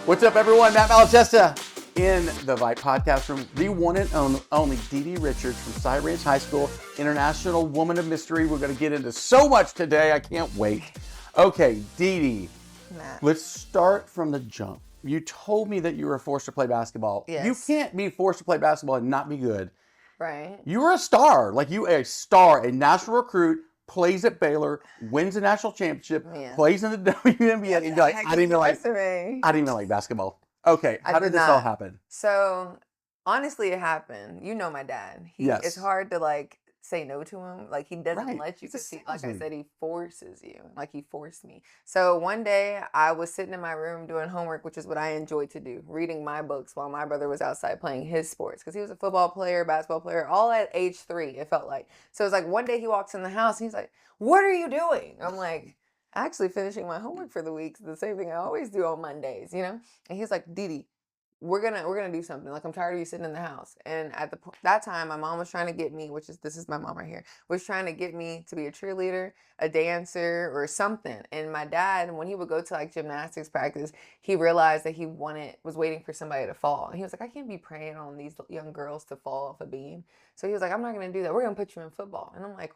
What's up, everyone? Matt Malatesta in the VYPE Podcast room. The one and only Didi Richards from Cypress Ranch High School, International Woman of Mystery. We're going to get into so much today. I can't wait. Okay, Didi, let's start from the jump. You told me that you were forced to play basketball. Yes. You can't be forced to play basketball and not be good. Right. You were a star. Like, you a star, a national recruit, plays at Baylor, wins a national championship, plays in the WNBA, and you're like, I didn't even like basketball. Okay, how did this all happen? So, honestly, it happened. You know my dad. It's hard to, like, say no to him. Like, he doesn't let you, because like I said, he forces you. Like, he forced me. So, one day, I was sitting in my room doing homework, which is what I enjoyed to do, reading my books while my brother was outside playing his sports, because he was a football player, basketball player, all at age 3, it felt like. So, it was like, one day he walks in the house, and he's like, "What are you doing?" I'm like, "Actually finishing my homework for the week." The same thing I always do on Mondays, you know? And he's like, "Didi, we're gonna do something. Like, I'm tired of you sitting in the house." And at that time, my mom was trying to get me, this is my mom right here, was trying to get me to be a cheerleader, a dancer, or something. And my dad, when he would go to like gymnastics practice, he realized that he was waiting for somebody to fall. And he was like, "I can't be preying on these young girls to fall off a beam." So he was like, "I'm not gonna do that. We're gonna put you in football." And I'm like,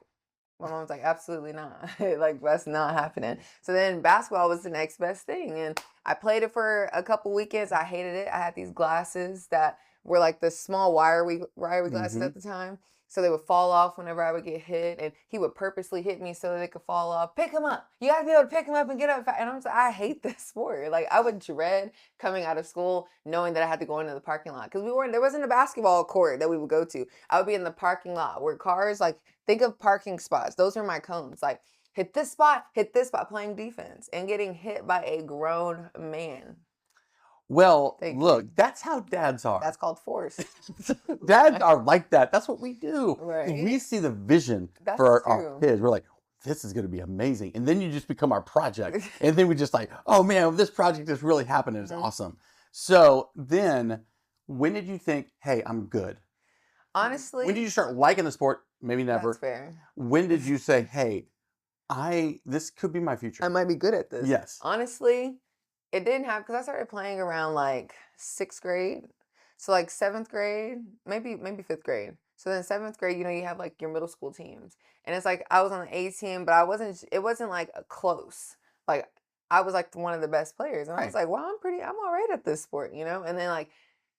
my mom was like, "Absolutely not." Like, that's not happening. So then basketball was the next best thing. And I played it for a couple weekends. I hated it. I had these glasses that were like the small wiry glasses at the time. So they would fall off whenever I would get hit. And he would purposely hit me so that they could fall off. "Pick him up. You got to be able to pick him up and get up." And I was like, I hate this sport. Like, I would dread coming out of school knowing that I had to go into the parking lot. Because there wasn't a basketball court that we would go to. I would be in the parking lot where cars, like, think of parking spots. Those are my cones. Like, hit this spot, playing defense and getting hit by a grown man. Well, look, that's how dads are. That's called force. Dads are like that. That's what we do. Right. We see the vision for our kids. We're like, this is going to be amazing. And then you just become our project. And then we just like, oh man, this project is really happening. It's awesome. So then when did you think, hey, I'm good? Honestly. When did you start liking the sport? Maybe never. That's fair. When did you say, hey, this could be my future? I might be good at this. Yes. Honestly, it didn't happen because I started playing around like 6th grade. So like 7th grade, maybe 5th grade. So then 7th grade, you have like your middle school teams. And it's like I was on the A team, but it wasn't like close. Like, I was like one of the best players. And I was like, well, I'm all right at this sport, And then like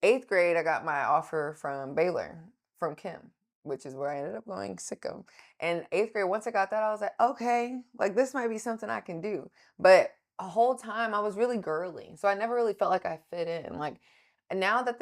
8th grade, I got my offer from Baylor, from Kim, which is where I ended up going, sicko. And 8th grade, once I got that, I was like, okay, like, this might be something I can do. But a whole time I was really girly. So I never really felt like I fit in. Like, and now that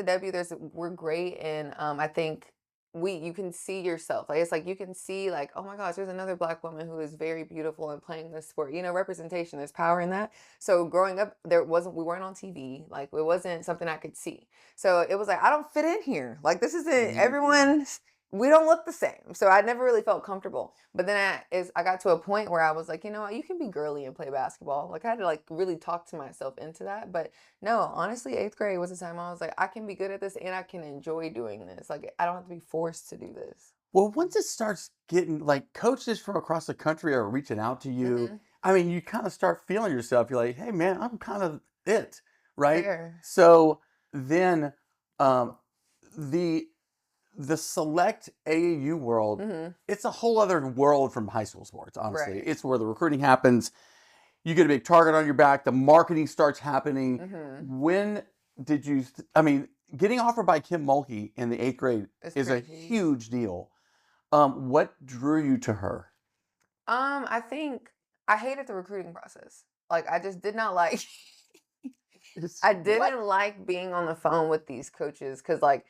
we're great. And I think you can see yourself. Like, it's like, you can see like, oh my gosh, there's another Black woman who is very beautiful and playing this sport. Representation, there's power in that. So growing up, we weren't on TV. Like, it wasn't something I could see. So it was like, I don't fit in here. Like, this isn't we don't look the same. So I never really felt comfortable. But then I got to a point where I was like, you know what, you can be girly and play basketball. Like, I had to like really talk to myself into that. But no, honestly, 8th grade was the time I was like, I can be good at this and I can enjoy doing this. Like, I don't have to be forced to do this. Well, once it starts getting like coaches from across the country are reaching out to you, I mean, you kind of start feeling yourself. You're like, hey man, I'm kind of it, right? Fair. So then the select AAU world, it's a whole other world from high school sports, honestly. Right. It's where the recruiting happens. You get a big target on your back. The marketing starts happening. When did you, getting offered by Kim Mulkey in the 8th grade is a huge deal. What drew you to her? I think I hated the recruiting process. Like, I just did not like, I didn't like being on the phone with these coaches because, like,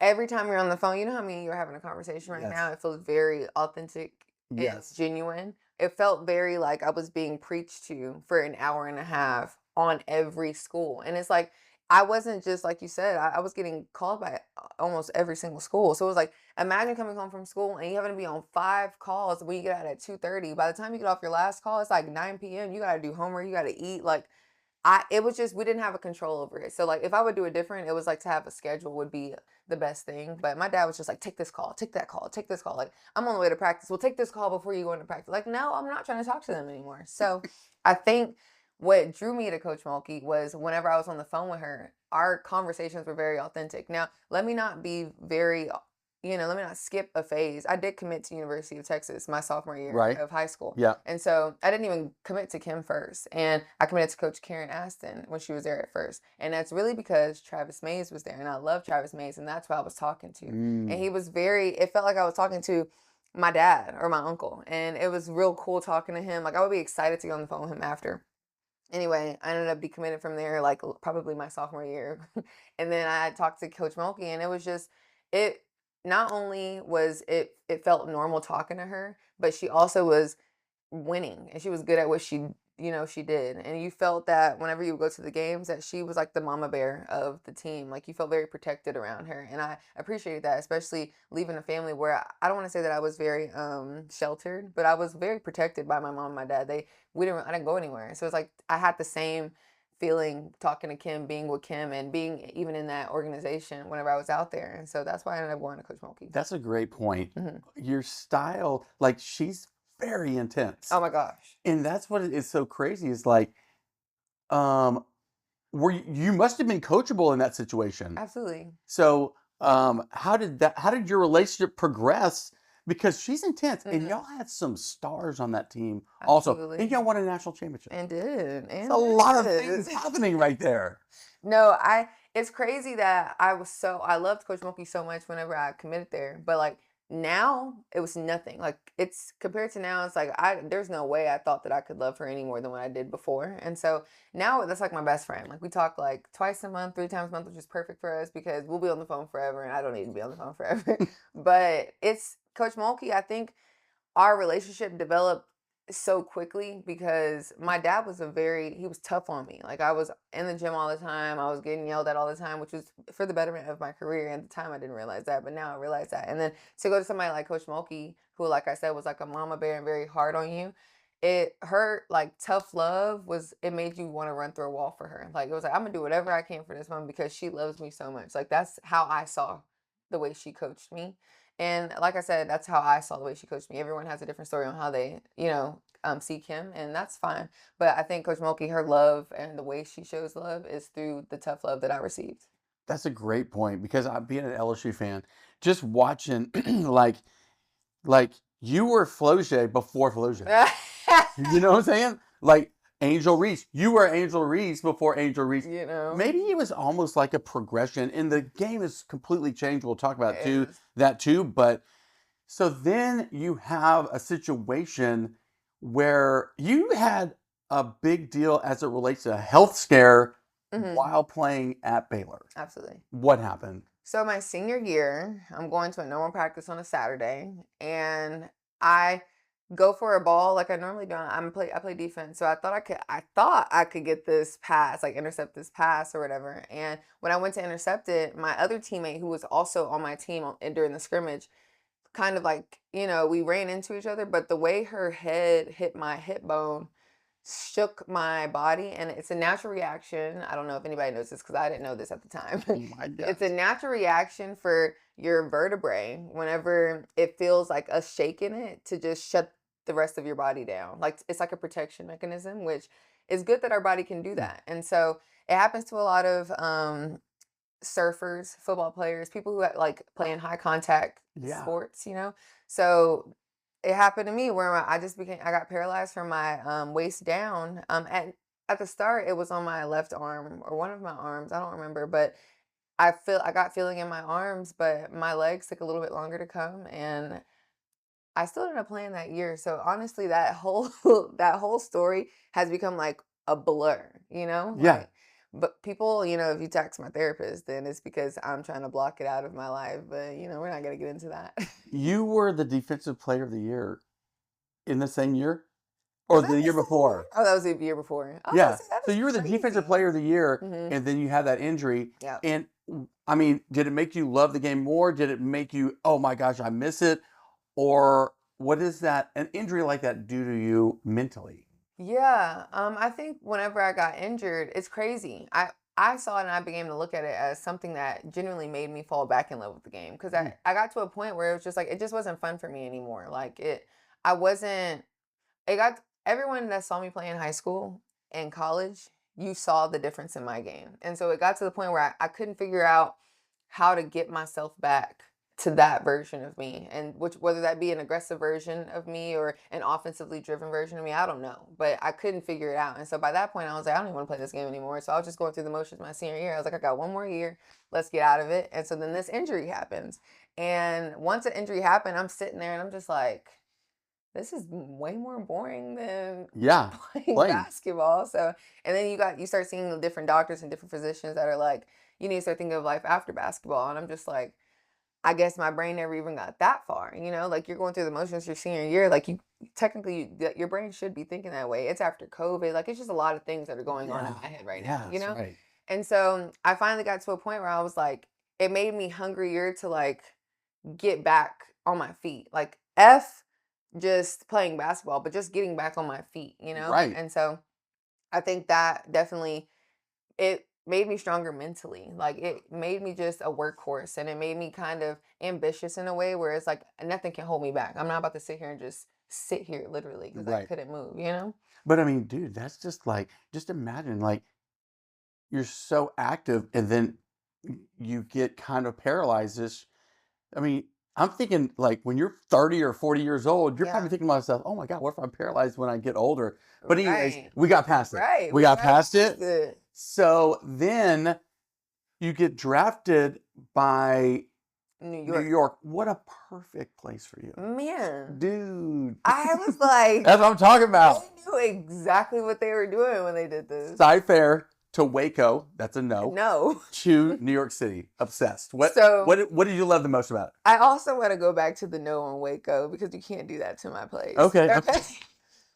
every time you're on the phone, you know how you're having a conversation right now? It feels very authentic and genuine. It felt very like I was being preached to for an hour and a half on every school. And it's like, I wasn't just, like you said, I was getting called by almost every single school. So it was like, imagine coming home from school and you having to be on 5 calls when you get out at 2:30. By the time you get off your last call, it's like 9 p.m. You got to do homework. You got to eat. Like, it was just, we didn't have a control over it. So like, if I would do it different, it was like to have a schedule would be the best thing. But my dad was just like, take this call, take that call, take this call. Like, I'm on the way to practice. Well, take this call before you go into practice. Like, no, I'm not trying to talk to them anymore. So I think what drew me to Coach Mulkey was whenever I was on the phone with her, our conversations were very authentic. Now, let me not skip a phase. I did commit to University of Texas my sophomore year of high school. Yeah. And so I didn't even commit to Kim first. And I committed to Coach Karen Aston when she was there at first. And that's really because Travis Mays was there. And I love Travis Mays. And that's who I was talking to. And he was it felt like I was talking to my dad or my uncle. And it was real cool talking to him. Like, I would be excited to get on the phone with him after. Anyway, I ended up decommitted from there, like probably my sophomore year. And then I talked to Coach Mulkey, and it was just, not only was it felt normal talking to her, but she also was winning, and she was good at what she did. And you felt that whenever you would go to the games, that she was like the mama bear of the team. Like, you felt very protected around her. And I appreciated that, especially leaving a family where I don't want to say that I was very sheltered, but I was very protected by my mom and my dad. I didn't go anywhere. So it's like I had the same feeling talking to Kim, being with Kim, and being even in that organization whenever I was out there. And so that's why I ended up going to Coach Mulkey. That's a great point. Your style, like, she's very intense. Oh my gosh. And that's what is so crazy is like, you must have been coachable in that situation. Absolutely. So how did your relationship progress? Because she's intense, and y'all had some stars on that team also. And y'all won a national championship. And did. It's a lot of things happening right there. No, it's crazy that I loved Coach Mulkey so much whenever I committed there. But like, now it was nothing. Like, it's compared to now, it's like there's no way I thought that I could love her any more than what I did before. And so now that's like my best friend. Like, we talk like twice a month, 3 times a month, which is perfect for us because we'll be on the phone forever, and I don't need to be on the phone forever. But it's Coach Mulkey. I think our relationship developed so quickly because my dad was he was tough on me. Like, I was in the gym all the time. I was getting yelled at all the time, which was for the betterment of my career. At the time, I didn't realize that, but now I realize that. And then to go to somebody like Coach Mulkey, who, like I said, was like a mama bear and very hard on you, her like tough love it made you want to run through a wall for her. Like, it was like, I'm gonna do whatever I can for this woman because she loves me so much. Like, that's how I saw the way she coached me. And like I said, that's how I saw the way she coached me. Everyone has a different story on how they, see Kim, and that's fine. But I think Coach Mulkey, her love and the way she shows love is through the tough love that I received. That's a great point because being an LSU fan, just watching like you were Flau'jae before Flau'jae. You know what I'm saying? Like Angel Reese. You were Angel Reese before Angel Reese. Maybe it was almost like a progression, and the game has completely changed. We'll talk about that too. But so then you have a situation where you had a big deal as it relates to a health scare while playing at Baylor. Absolutely. What happened? So my senior year, I'm going to a normal practice on a Saturday, and I go for a ball like I normally do. I play defense, so I thought I could get this pass, like intercept this pass or whatever. And when I went to intercept it, my other teammate, who was also on my team during the scrimmage, kind of like, we ran into each other, but the way her head hit my hip bone shook my body, and it's a natural reaction. I don't know if anybody knows this because I didn't know this at the time. Oh my God. It's a natural reaction for your vertebrae whenever it feels like a shake in it to just shut the rest of your body down. Like, it's like a protection mechanism, which is good that our body can do that. And so it happens to a lot of surfers, football players, people who like play in high contact sports, So it happened to me where I got paralyzed from my waist down. At the start, it was on my left arm or one of my arms. I don't remember, but I got feeling in my arms, but my legs took a little bit longer to come, and I still ended up playing that year. So honestly, that whole story has become like a blur, Yeah. Like, but people, if you text my therapist, then it's because I'm trying to block it out of my life. But, we're not going to get into that. You were the defensive player of the year in the same year or the year before? Oh, that was the year before. Oh, yeah. So you were the defensive player of the year, and then you had that injury. Yeah. And I mean, did it make you love the game more? Did it make you, oh my gosh, I miss it? Or what does an injury like that do to you mentally? Yeah, I think whenever I got injured, it's crazy. I saw it and I began to look at it as something that genuinely made me fall back in love with the game. Because I got to a point where it was just like, it just wasn't fun for me anymore. Like, everyone that saw me play in high school, in college, you saw the difference in my game. And so it got to the point where I couldn't figure out how to get myself back to that version of me, and whether that be an aggressive version of me or an offensively driven version of me, I don't know, but I couldn't figure it out. And so by that point I was like, I don't even want to play this game anymore. So I was just going through the motions my senior year. I was like, I got one more year, let's get out of it. And so then this injury happens, and once an injury happened, I'm sitting there and I'm just like, this is way more boring than playing basketball. So, and then you start seeing the different doctors and different physicians that are like, you need to start thinking of life after basketball. And I'm just like, I guess my brain never even got that far, like you're going through the motions your senior year. Like your brain should be thinking that way. It's after COVID. Like it's just a lot of things that are going on in my head right now, Right. And so I finally got to a point where I was like, it made me hungrier to like get back on my feet. Like just playing basketball, but just getting back on my feet, Right. And so I think that definitely, it made me stronger mentally. Like it made me just a workhorse, and it made me kind of ambitious in a way where it's like nothing can hold me back. I'm not about to sit here and just sit here literally because I couldn't move, But I mean, dude, that's just like, just imagine like you're so active and then you get kind of paralyzed. I mean, I'm thinking like when you're 30 or 40 years old, you're probably thinking to myself, oh my God, what if I'm paralyzed when I get older? But anyways, we got past it. Right. We got past it. So then you get drafted by New York. What a perfect place for you. Man. Dude. I was like. That's what I'm talking about. They knew exactly what they were doing when they did this. Sci-fair to Waco. That's a no. No. To New York City. Obsessed. What did you love the most about it? I also want to go back to the no on Waco because you can't do that to my place. Okay.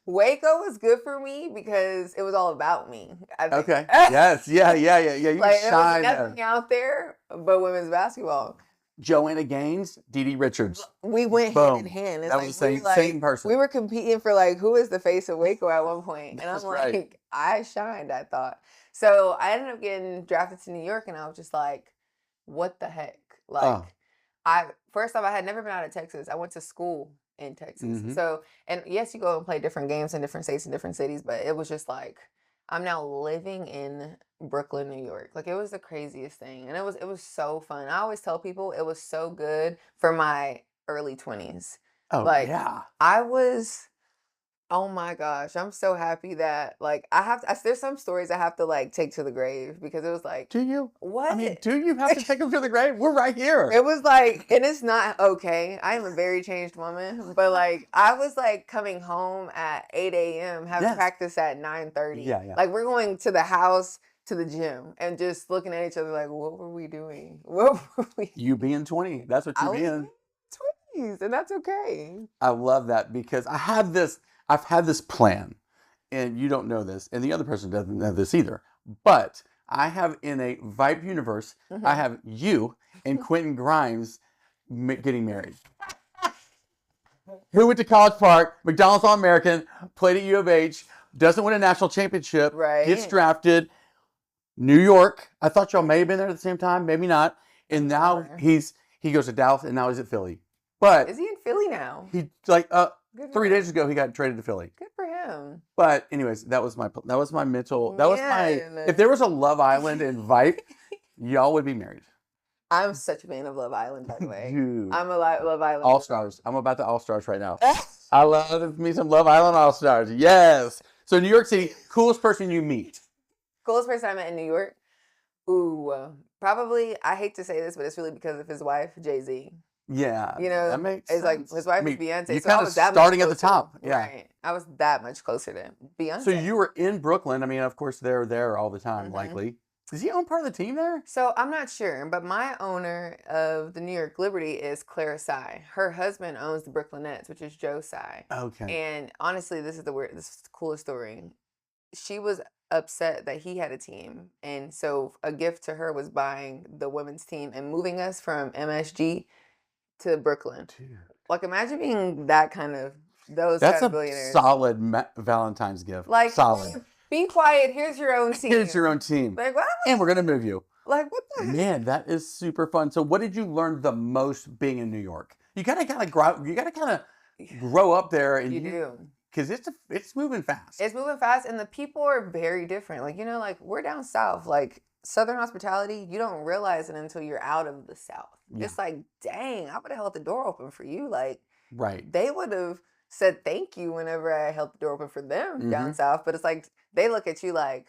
Waco was good for me because it was all about me. Okay. Yes. Yeah. You like, shine. There was nothing out there but women's basketball. Joanna Gaines, Didi Richards. We went hand in hand. It's that was the same person. We were competing for like who is the face of Waco at one point, and I'm like, right. I shined. I thought so. I ended up getting drafted to New York, and I was just like, what the heck? Like, first off, I had never been out of Texas. I went to school in Texas. Mm-hmm. So, and yes, you go and play different games in different states and different cities, but it was just like, I'm now living in Brooklyn, New York. Like it was the craziest thing. And it was so fun. I always tell people it was so good for my early 20s. Oh, like, yeah. Oh my gosh, I'm so happy that like there's some stories I have to like take to the grave because it was like, do you? What? I mean, do you have to take them to the grave? We're right here. It was like, and it's not okay. I am a very changed woman, but like I was like coming home at 8 a.m. having practice at 9:30. Yeah. Like we're going to the house to the gym and just looking at each other like, what were we doing? What were we? You being 20, that's what you being. 20s, and that's okay. I love that because I've had this plan, and you don't know this, and the other person doesn't know this either, but I have in a VYPE universe, I have you and Quentin Grimes getting married. Who went to College Park, McDonald's All-American, played at U of H, doesn't win a national championship, gets drafted, New York. I thought y'all may have been there at the same time, maybe not. And now he goes to Dallas, and now he's at Philly. But is he in Philly now? He like 3 days ago he got traded to Philly. Good for him. But anyways, that was my mental. That was my. If there was a Love Island in VYPE, y'all would be married. I'm such a fan of Love Island, by the way. Dude. I'm a Love Island. All Stars. I'm about the All Stars right now. I love me some Love Island All Stars. Yes. So New York City, coolest person you meet. Coolest person I met in New York? Ooh, probably, I hate to say this, but it's really because of his wife, Jay-Z. Yeah. That makes sense. It's like his wife is Beyonce. You kind of starting at the top. Yeah. Right. I was that much closer to Beyonce. So you were in Brooklyn. I mean, of course, they're there all the time, likely. Does he own part of the team there? So I'm not sure, but my owner of the New York Liberty is Clara Tsai. Her husband owns the Brooklyn Nets, which is Joe Tsai. Okay. And honestly, this is the coolest story. She was upset that he had a team, and so a gift to her was buying the women's team and moving us from MSG to Brooklyn. Dude. Like imagine being that kind of billionaires. That's a solid Valentine's gift. Like solid. Be quiet. Here's your own team. Here's your own team. Like what? And we're gonna move you. Like what the heck? Man, that is super fun. So what did you learn the most being in New York? You gotta kind of grow up there, and you do. because it's moving fast. It's moving fast, and the people are very different. Like, like we're down south, like Southern hospitality, you don't realize it until you're out of the South. Yeah. It's like, dang, I would have held the door open for you. Like, right. They would have said thank you whenever I held the door open for them down south. But it's like, they look at you like,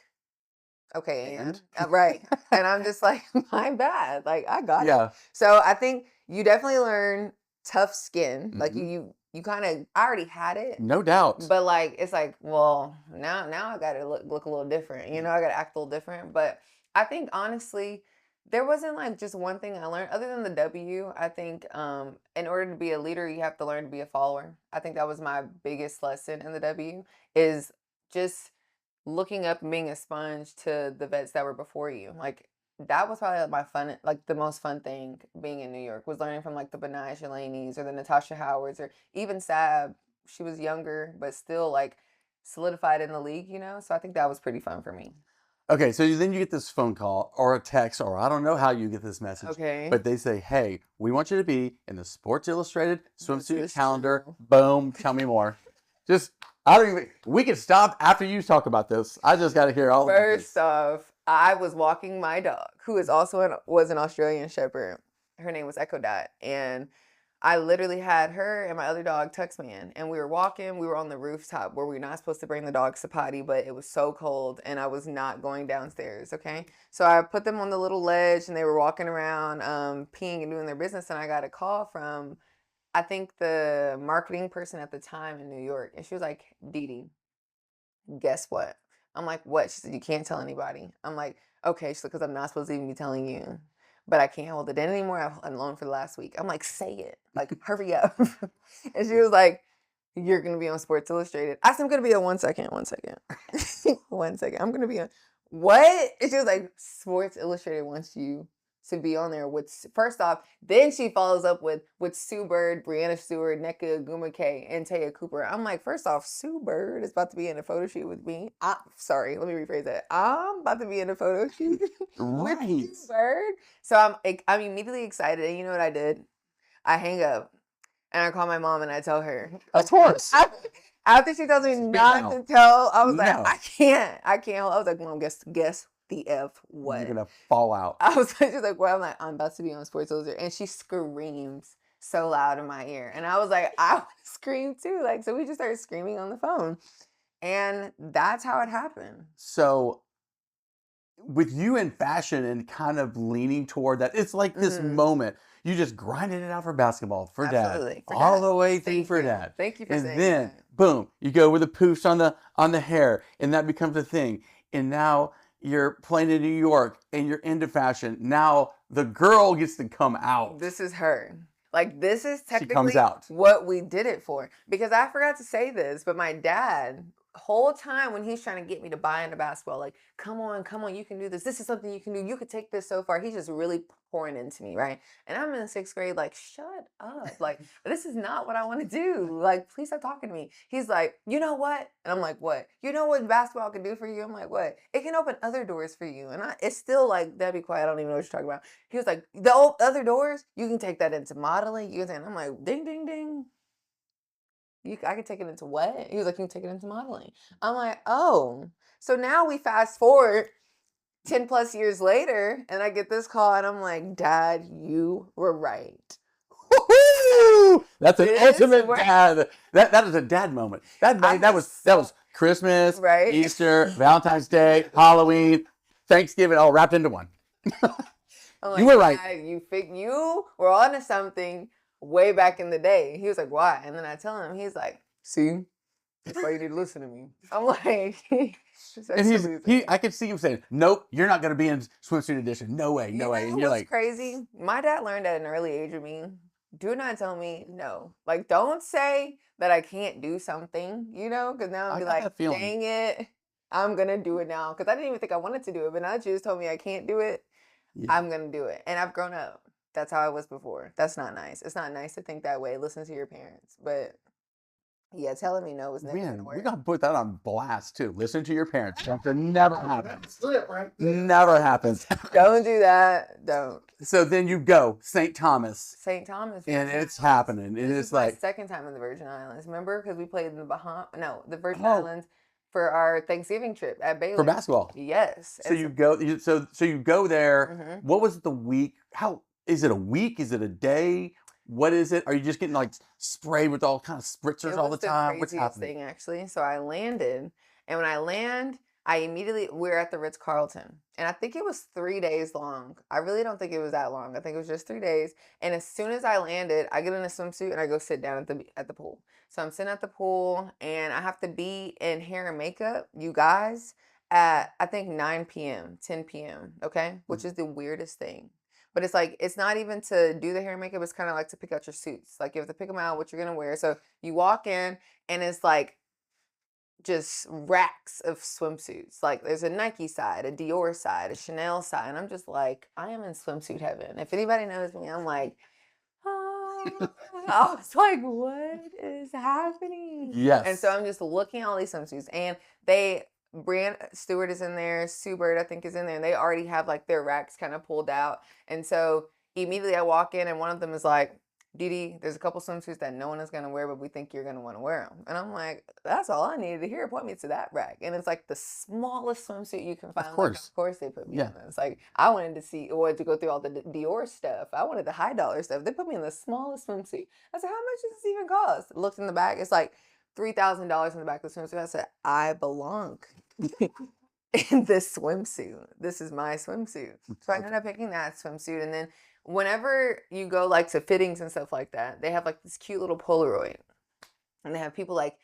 okay, and right. And I'm just like, my bad. Like, I got it. So I think you definitely learn tough skin. Like you kind of, I already had it. No doubt. But like, it's like, well, now I got to look a little different. I got to act a little different. But I think honestly, there wasn't like just one thing I learned other than the W. I think in order to be a leader, you have to learn to be a follower. I think that was my biggest lesson in the W, is just looking up and being a sponge to the vets that were before you. Like, that was probably my fun, like the most fun thing being in New York, was learning from like the Benai Shalanis or the Natasha Howards, or even Sab. She was younger, but still like solidified in the league, So I think that was pretty fun for me. Okay, so then you get this phone call or a text, or I don't know how you get this message. Okay. But they say, hey, we want you to be in the Sports Illustrated swimsuit calendar. Boom, tell me more. We can stop after you talk about this. I just got to hear all of this. First off, I was walking my dog, who is also was an Australian Shepherd. Her name was Echo Dot. And I literally had her and my other dog, Tuxman, and we were walking. We were on the rooftop where we were not supposed to bring the dogs to potty, but it was so cold, and I was not going downstairs, okay? So I put them on the little ledge, and they were walking around, peeing and doing their business, and I got a call from, I think, the marketing person at the time in New York, and she was like, Didi, guess what? I'm like, what? She said, you can't tell anybody. I'm like, okay. She's like, because I'm not supposed to even be telling you. But I can't hold it in anymore. I've alone for the last week. I'm like, say it. Like, hurry up. And she was like, you're going to be on Sports Illustrated. I said, I'm going to be on 1 second. 1 second. 1 second. I'm going to be on, what? And she was like, Sports Illustrated wants you to be on there with, first off, then she follows up with Sue Bird, Brianna Stewart, Nneka Ogwumike, and Taya Cooper. I'm like, first off, Sue Bird is about to be in a photo shoot with me. Sorry, let me rephrase that. I'm about to be in a photo shoot with Sue Bird. So I'm immediately excited. And you know what I did? I hang up and I call my mom and I tell her. Of course. After she tells me not to tell, I was like, I can't. I was like, Mom, guess the F what? You're gonna fall out. I was like, she's like, well, I'm like, I'm about to be on Sports Illustrated, and she screams so loud in my ear, and I was like, I want to scream too, like, so we just started screaming on the phone, and that's how it happened. So, with you in fashion and kind of leaning toward that, it's like this moment. You just grinded it out for basketball, for Dad, all the way through for Dad. Thank you for saying that. And then, boom, you go with the poofs on the hair, and that becomes a thing. And now you're playing in New York, and you're into fashion. Now the girl gets to come out. This is her. Like, this is technically comes out. What we did it for. Because I forgot to say this, but my dad, whole time when he's trying to get me to buy into basketball, like, come on, you can do this. This is something you can do. You could take this so far. He's just really pouring into me, right? And I'm in the 6th grade, like, shut up. Like, this is not what I want to do. Like, please stop talking to me. He's like, you know what? And I'm like, what? You know what basketball can do for you? I'm like, what? It can open other doors for you. And it's still like, Dad, be quiet. I don't even know what you're talking about. He was like, the other doors, you can take that into modeling. You can say, and I'm like, ding, ding, ding. I can take it into what? He was like, you can take it into modeling. I'm like, oh. So now we fast forward 10 plus years later, and I get this call, and I'm like, Dad, you were right. Woo-hoo! That's an ultimate dad. That is a dad moment. That was Christmas, right? Easter, Valentine's Day, Halloween, Thanksgiving, all wrapped into one. Like, you were right. You were onto something way back in the day. He was like, why? And then I tell him, he's like, see, that's why you need to listen to me. I'm like, and I could see him saying, nope, you're not going to be in Swimsuit Edition. No way, no way. And you're like, crazy. My dad learned at an early age of me, do not tell me no. Like, don't say that I can't do something, because now I'll be like, dang it, I'm going to do it now. Because I didn't even think I wanted to do it, but now that you just told me I can't do it, I'm going to do it. And I've grown up. That's how I was before. That's not nice. It's not nice to think that way. Listen to your parents. But Yeah, telling me no was never Man, gonna we work. gotta put that on blast too. Listen to your parents. Something never happens. Never happens. Don't do that. Don't. So then you go St. Thomas. St. Thomas. And it's happening. And This it's is my like second time in the Virgin Islands. Remember? Because we played in the Virgin Islands for our Thanksgiving trip at Baylor. For basketball. Yes. So you go so you go there. What was the week? How is it a week? Is it a day? What is it? Are you just getting like sprayed with all kind of spritzers all the time? What's happening? Thing actually. So I landed, and when I land, we're at the Ritz-Carlton, and I think it was 3 days long. I really don't think it was that long. I think it was just 3 days. And as soon as I landed, I get in a swimsuit and I go sit down at the pool. So I'm sitting at the pool, and I have to be in hair and makeup, you guys, at I think 9 p.m., 10 p.m. Okay, which is the weirdest thing. But it's like, it's not even to do the hair and makeup. It's kind of like to pick out your suits. Like you have to pick them out, what you're going to wear. So you walk in and it's like just racks of swimsuits. Like there's a Nike side, a Dior side, a Chanel side. And I'm just like, I am in swimsuit heaven. If anybody knows me, I'm like, oh. I was like, what is happening? Yes. And so I'm just looking at all these swimsuits, and Brand Stewart is in there, Sue Bird I think is in there, and they already have like their racks kind of pulled out. And so immediately I walk in, and one of them is like, Didi, there's a couple swimsuits that no one is going to wear, but we think you're going to want to wear them. And I'm like, that's all I needed to hear. Point me to that rack. And it's like the smallest swimsuit you can find. Of course. Like, of course they put me in it. It's like, I wanted to go through all the Dior stuff. I wanted the high dollar stuff. They put me in the smallest swimsuit. I said, how much does this even cost? Looked in the back. It's like $3,000 in the back of the swimsuit. I said, I belong in this swimsuit. This is my swimsuit. So I ended up picking that swimsuit. And then whenever you go like to fittings and stuff like that, they have like this cute little Polaroid. And they have people like,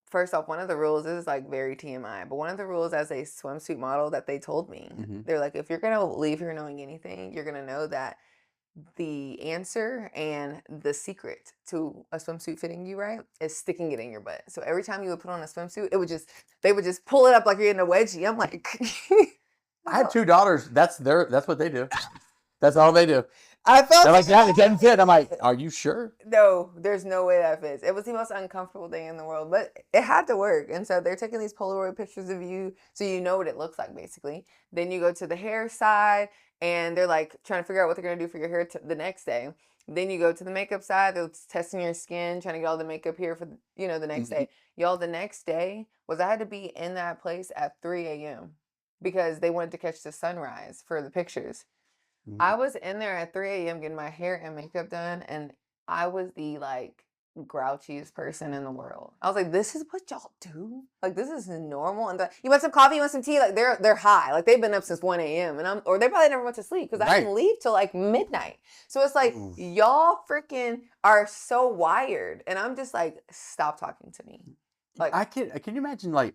first off, one of the rules, this is like very TMI, but one of the rules as a swimsuit model that they told me, they're like, if you're going to leave here knowing anything, you're going to know that the answer and the secret to a swimsuit fitting you right is sticking it in your butt. So every time you would put on a swimsuit, they would just pull it up like you're in a wedgie. I'm like, I had 2 daughters. That's what they do. That's all they do. I felt they're like, yeah, it doesn't fit. I'm like, are you sure? No, there's no way that fits. It was the most uncomfortable thing in the world, but it had to work. And so they're taking these Polaroid pictures of you so you know what it looks like, basically. Then you go to the hair side, and they're like trying to figure out what they're going to do for your hair the next day. Then you go to the makeup side. They're testing your skin, trying to get all the makeup here for the next day. Y'all, the next day I had to be in that place at 3 a.m. because they wanted to catch the sunrise for the pictures. I was in there at 3 a.m. getting my hair and makeup done, and I was the like grouchiest person in the world. I was like, this is what y'all do? Like, this is normal? And you want some coffee, you want some tea? Like, they're high. Like, they've been up since 1 a.m. or they probably never went to sleep because I didn't leave till like midnight. So it's like, y'all freaking are so wired. And I'm just like, stop talking to me. Like, can you imagine like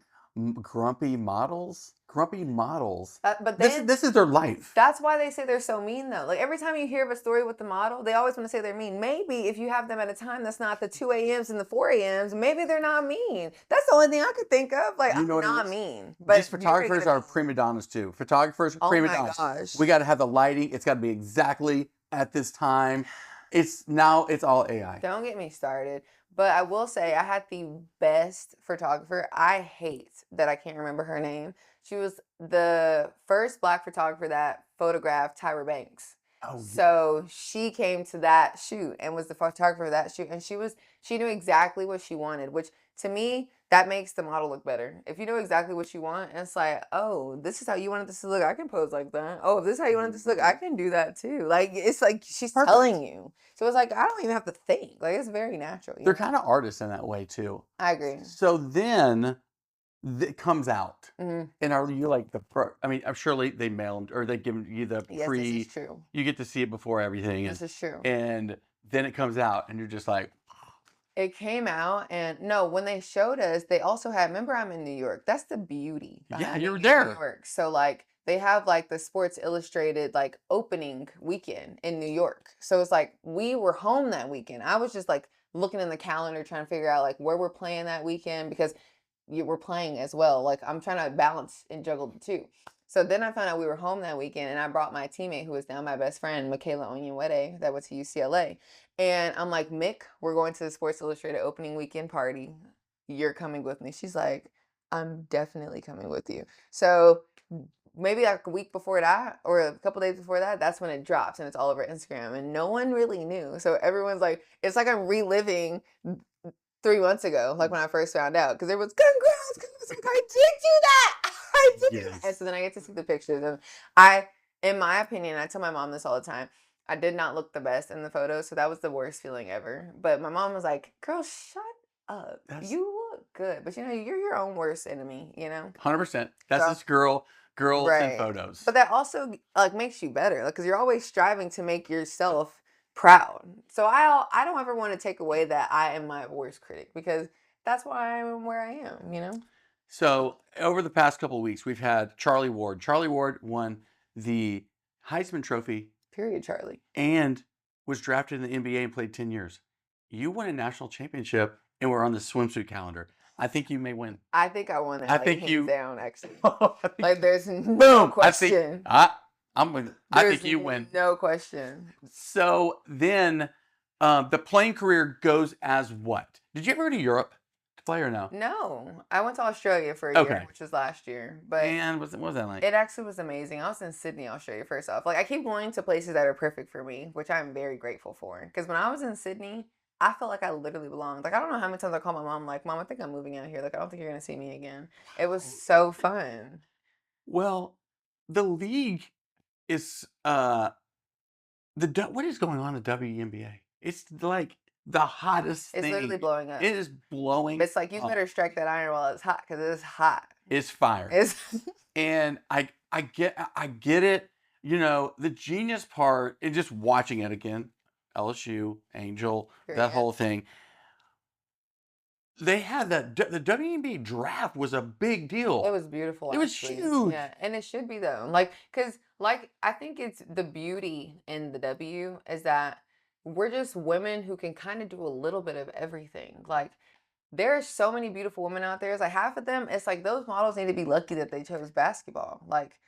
grumpy models? But then this is their life. That's why they say they're so mean, though. Like every time you hear of a story with the model, they always want to say they're mean. Maybe if you have them at a time that's not the 2 a.m.s and the 4 a.m.s, maybe they're not mean. That's the only thing I could think of. Like, I'm not mean. But these photographers are prima donnas too. Photographers are prima donnas. Oh my gosh. We got to have the lighting. It's got to be exactly at this time. It's all AI. Don't get me started. But I will say I had the best photographer. I hate that I can't remember her name. She was the first Black photographer that photographed Tyra Banks. Oh, so she came to that shoot and was the photographer of that shoot. And she knew exactly what she wanted, which to me, that makes the model look better. If you know exactly what you want, and it's like, oh, this is how you wanted this to look, I can pose like that. Oh, if this is how you wanted this to look, I can do that too. Like, it's like she's telling you. So it's like, I don't even have to think. Like, it's very natural. They're kind of artists in that way too. I agree. So then it comes out. And are you like I'm surely they mailed or they give you the free. Yes, this is true. You get to see it before everything. This is true. And then it comes out and you're just like. It came out, and no, when they showed us, they also had, remember I'm in New York. That's the beauty. Yeah, you were there. New York. So like they have like the Sports Illustrated like opening weekend in New York. So it's like we were home that weekend. I was just like looking in the calendar trying to figure out like where we're playing that weekend because you were playing as well. Like I'm trying to balance and juggle the two. So then I found out we were home that weekend, and I brought my teammate, who is now my best friend, Michaela Onyenwede, that went to UCLA. And I'm like, Mick, we're going to the Sports Illustrated opening weekend party. You're coming with me. She's like, I'm definitely coming with you. So maybe like a week before that, or a couple days before that, that's when it drops, and it's all over Instagram, and no one really knew. So everyone's like, it's like I'm reliving 3 months ago, like when I first found out, because it was congrats, I did do that. I did that. And so then I get to see the pictures, and in my opinion, I tell my mom this all the time, I did not look the best in the photos, so that was the worst feeling ever. But my mom was like, girl, shut up. You look good. But you're your own worst enemy, 100%. That's so, this girls in photos. But that also like makes you better, because you're always striving to make yourself proud. So I don't ever want to take away that I am my worst critic, because that's why I'm where I am, So over the past couple of weeks, we've had Charlie Ward. Charlie Ward won the Heisman Trophy. Period, Charlie. And was drafted in the NBA and played 10 years. You won a national championship and we're on the swimsuit calendar. I think you may win. I think I won that. I think you down, actually. Like there's no question. I think you win. No question. So then the playing career goes as what? Did you ever go to Europe to play or no? No. I went to Australia for a year, which was last year. And what was that like? It actually was amazing. I was in Sydney, Australia, first off. Like, I keep going to places that are perfect for me, which I'm very grateful for. Because when I was in Sydney, I felt like I literally belonged. Like, I don't know how many times I called my mom, like, Mom, I think I'm moving out here. Like, I don't think you're going to see me again. It was so fun. Well, the league is, what is going on in the WNBA? It's like the hottest thing. It's literally blowing up. It is blowing It's like, you better strike that iron while it's hot, because it's hot. It's fire. And I get it. The genius part, and just watching it again, LSU, Angel, that whole thing. They had the WNBA draft was a big deal. It was beautiful. It was huge. Yeah, and it should be though. Like, because I think it's the beauty in the W is that we're just women who can kind of do a little bit of everything. Like, there are so many beautiful women out there. It's like half of them, it's like those models need to be lucky that they chose basketball. Like,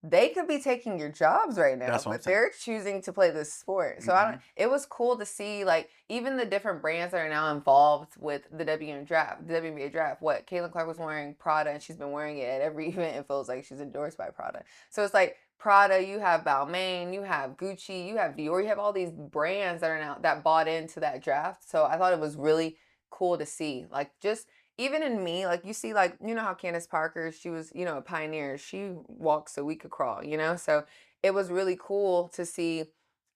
they could be taking your jobs right now, but they're choosing to play this sport. So it was cool to see, like, even the different brands that are now involved with the WNBA draft. What Caitlin Clark was wearing Prada, and she's been wearing it at every event. It feels like she's endorsed by Prada. So it's like Prada, you have Balmain, you have Gucci, you have Dior, you have all these brands that are now that bought into that draft. So I thought it was really cool to see, like, just even in me, like, you see, like, how Candace Parker, she was, a pioneer. She walks so we could crawl, So it was really cool to see,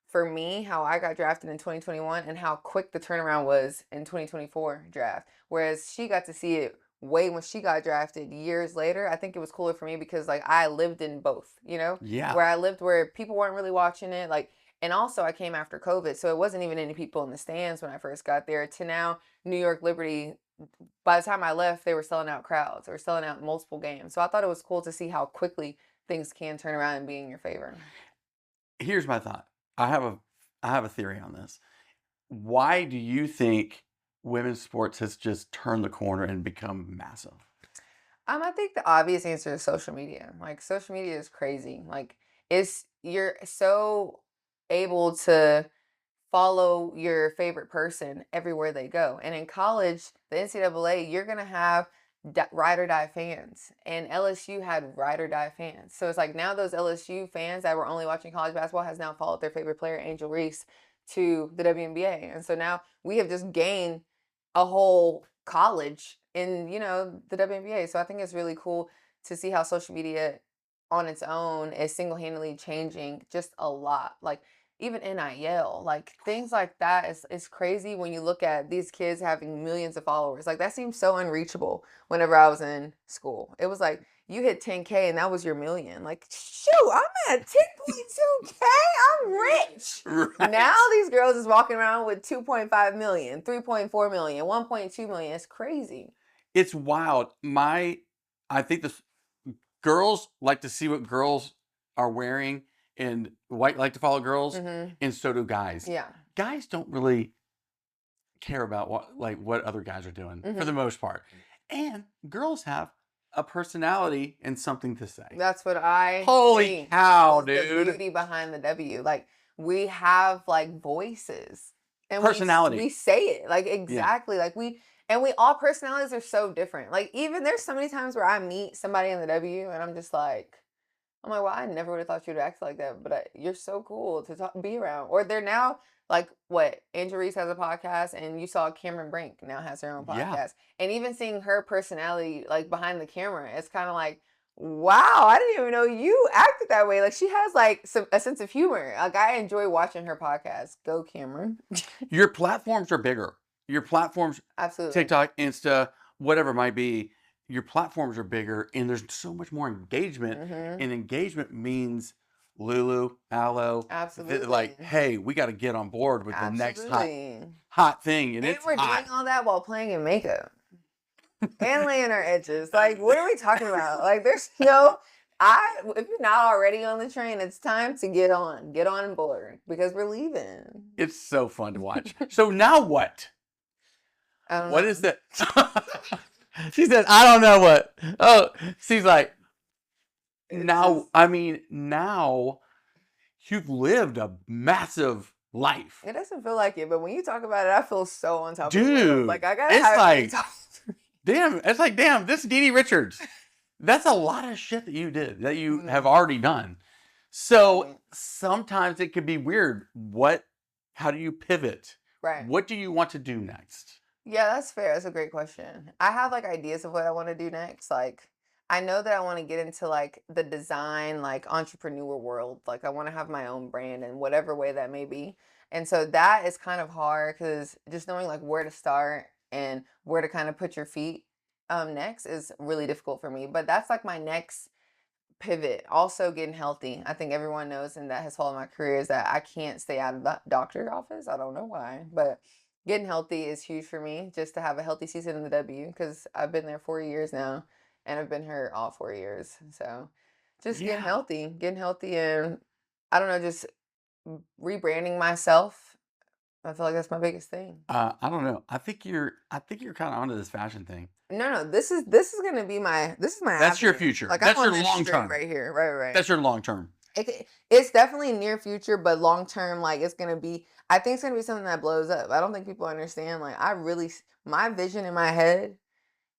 for me, how I got drafted in 2021 and how quick the turnaround was in 2024 draft. Whereas she got to see it way when she got drafted years later. I think it was cooler for me because, like, I lived in both, Yeah. Where I lived where people weren't really watching it, like, and also I came after COVID, so it wasn't even any people in the stands when I first got there, to now New York Liberty. By the time I left, they were selling out crowds or selling out multiple games. So I thought it was cool to see how quickly things can turn around and be in your favor. Here's my thought. I have a theory on this. Why do you think women's sports has just turned the corner and become massive? I think the obvious answer is social media. Like, social media is crazy. Like, you're so able to follow your favorite person everywhere they go. And in college, the NCAA, you're going to have ride or die fans. And LSU had ride or die fans. So it's like now those LSU fans that were only watching college basketball has now followed their favorite player, Angel Reese, to the WNBA. And so now we have just gained a whole college in, the WNBA. So I think it's really cool to see how social media on its own is single-handedly changing just a lot. Like, even NIL, like, things like that is crazy when you look at these kids having millions of followers. Like, that seems so unreachable whenever I was in school. It was like, you hit 10K and that was your million. Like, shoot, I'm at 10.2K. I'm rich. Right. Now these girls is walking around with 2.5 million, 3.4 million, 1.2 million. It's crazy. It's wild. I think the girls like to see what girls are wearing, and white like to follow girls, and so do guys. Yeah. Guys don't really care about what other guys are doing for the most part. And girls have a personality and something to say. That's what I Holy cow, dude. The beauty behind the W. Like, we have like voices. And personality. We say it. Like, exactly. Yeah. Like, all personalities are so different. Like, even there's so many times where I meet somebody in the W and I'm like, well, I never would have thought you'd act like that, but you're so cool to be around. Or they're now, like, Angel Reese has a podcast, and you saw Cameron Brink now has her own podcast. Yeah. And even seeing her personality, like, behind the camera, it's kind of like, wow, I didn't even know you acted that way. Like, she has, like, a sense of humor. Like, I enjoy watching her podcast. Go, Cameron. Your platforms are bigger. Your platforms, absolutely, TikTok, Insta, whatever it might be, your platforms are bigger, and there's so much more engagement. Mm-hmm. And engagement means Lulu, Aloe. Absolutely. Like, hey, we got to get on board with the next hot thing. And it's we're hot. doing all that while playing in makeup. And laying our edges. Like, what are we talking about? Like, there's no... if you're not already on the train, it's time to get on board, because we're leaving. It's so fun to watch. So now what? I don't know. What is that? She said, I don't know what. Oh, she's like, now you've lived a massive life. It doesn't feel like it, but when you talk about it, I feel so on top of it. Dude, like, I gotta have damn, this is Didi Richards. That's a lot of shit that you did, that you have already done. So sometimes it could be weird. How do you pivot? Right. What do you want to do next? Yeah, that's fair. That's a great question. I have, like, ideas of what I want to do next. Like, I know that I want to get into, like, the design, like, entrepreneur world. Like, I want to have my own brand in whatever way that may be. And so that is kind of hard, because just knowing, like, where to start and where to kind of put your feet next is really difficult for me. But that's, like, my next pivot. Also, getting healthy. I think everyone knows, and that has followed my career, is that I can't stay out of the doctor's office. I don't know why, but getting healthy is huge for me, just to have a healthy season in the W, because I've been there 4 years now, and I've been hurt all 4 years. So just getting healthy, and I don't know, just rebranding myself. I feel like that's my biggest thing. I don't know. I think you're kind of onto this fashion thing. No, this is gonna be my That's avenue. your future. Like, that's your long term right here. Right. That's your long term. It's definitely near future, but long term, like, it's gonna be. I think it's gonna be something that blows up. I don't think people understand. Like, my vision in my head.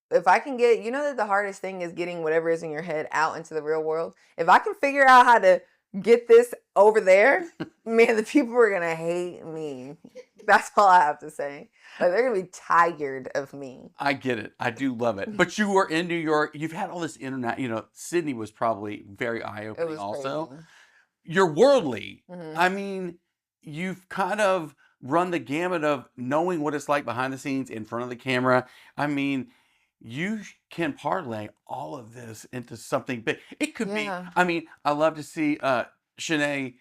If I can get, that the hardest thing is getting whatever is in your head out into the real world. If I can figure out how to get this over there, man, the people are gonna hate me. That's all I have to say. Like, they're gonna be tired of me. I get it. I do love it. But you were in New York. You've had all this internet. Sydney was probably very eye-opening also. Crazy. You're worldly. Mm-hmm. I mean, you've kind of run the gamut of knowing what it's like behind the scenes, in front of the camera. I mean, you can parlay all of this into something big. It could be. I mean, I love to see Shanae.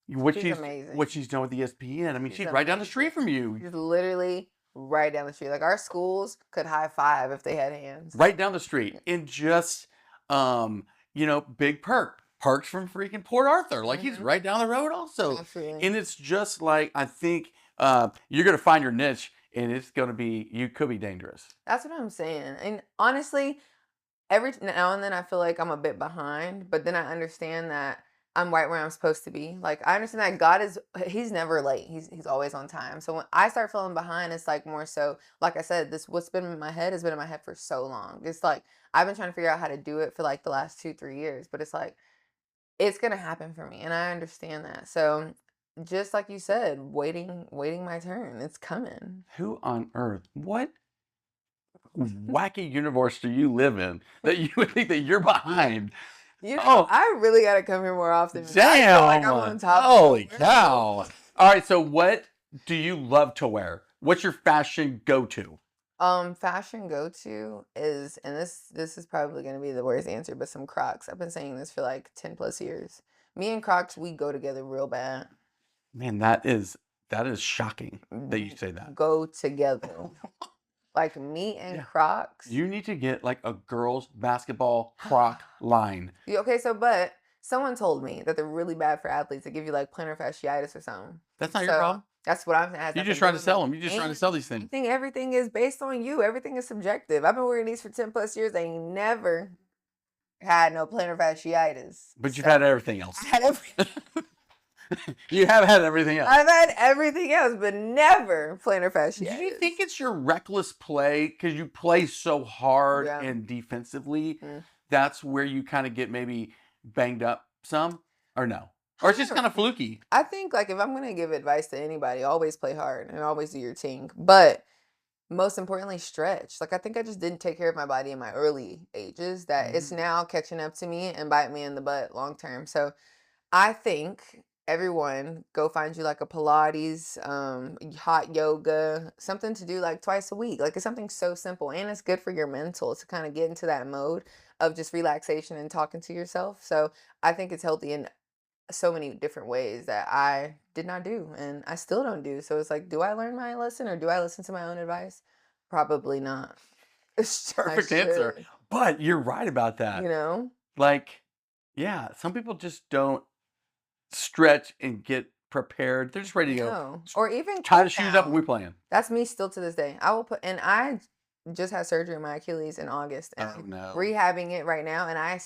What she's done with ESPN. I mean, she's right down the street from you. She's literally right down the street. Like, our schools could high five if they had hands. Right down the street. And just, big Perks from freaking Port Arthur. Like, he's right down the road also. Absolutely. And it's just like, I think you're going to find your niche, and it's going to be, you could be dangerous. That's what I'm saying. And honestly, every now and then I feel like I'm a bit behind, but then I understand that I'm right where I'm supposed to be. Like, I understand that God he's never late. He's always on time. So when I start feeling behind, it's like more so, like I said, what's been in my head has been in my head for so long. It's like, I've been trying to figure out how to do it for, like, the last 2-3 years, but it's like, it's going to happen for me. And I understand that. So just like you said, waiting my turn. It's coming. Who on earth? What wacky universe do you live in that you would think that you're behind? I really got to come here more often. Damn. Like, I'm on top. Holy cow. All right. So what do you love to wear? What's your fashion go-to? Fashion go-to is, and this is probably going to be the worst answer, but some Crocs. I've been saying this for like 10 plus years. Me and Crocs, we go together real bad. Man, that is shocking that you say that. Go together. Like, me and Crocs. You need to get, like, a girls' basketball Croc line. Okay, but someone told me that they're really bad for athletes. They give you, like, plantar fasciitis or something. That's not your problem. That's what I'm asking. You're just trying to sell them. You're just trying to sell these things. I think everything is based on you. Everything is subjective. I've been wearing these for 10 plus years. I ain't never had no plantar fasciitis. But you've had everything else. I had everything. You have had everything else. I've had everything else, but never plantar fasciitis. Do you think it's your reckless play? Because you play so hard and defensively. That's where you kind of get maybe banged up some? Or no? Or it's just kind of fluky? I think, like, if I'm going to give advice to anybody, always play hard and always do your thing. But most importantly, stretch. Like, I think I just didn't take care of my body in my early ages that it's now catching up to me and bite me in the butt long term. So I think everyone go find you like a Pilates, hot yoga, something to do like twice a week. Like, it's something so simple, and it's good for your mental to kind of get into that mode of just relaxation and talking to yourself. So I think it's healthy in so many different ways that I did not do and I still don't do. So it's like, do I learn my lesson or do I listen to my own advice? Probably not. Perfect answer. But you're right about that. You know? Like, yeah, some people just don't stretch and get prepared. They're just ready to go. No. Or even tie the shoes up and we playing. That's me still to this day. I will put, and I just had surgery on my Achilles in August. And I'm rehabbing it right now. And I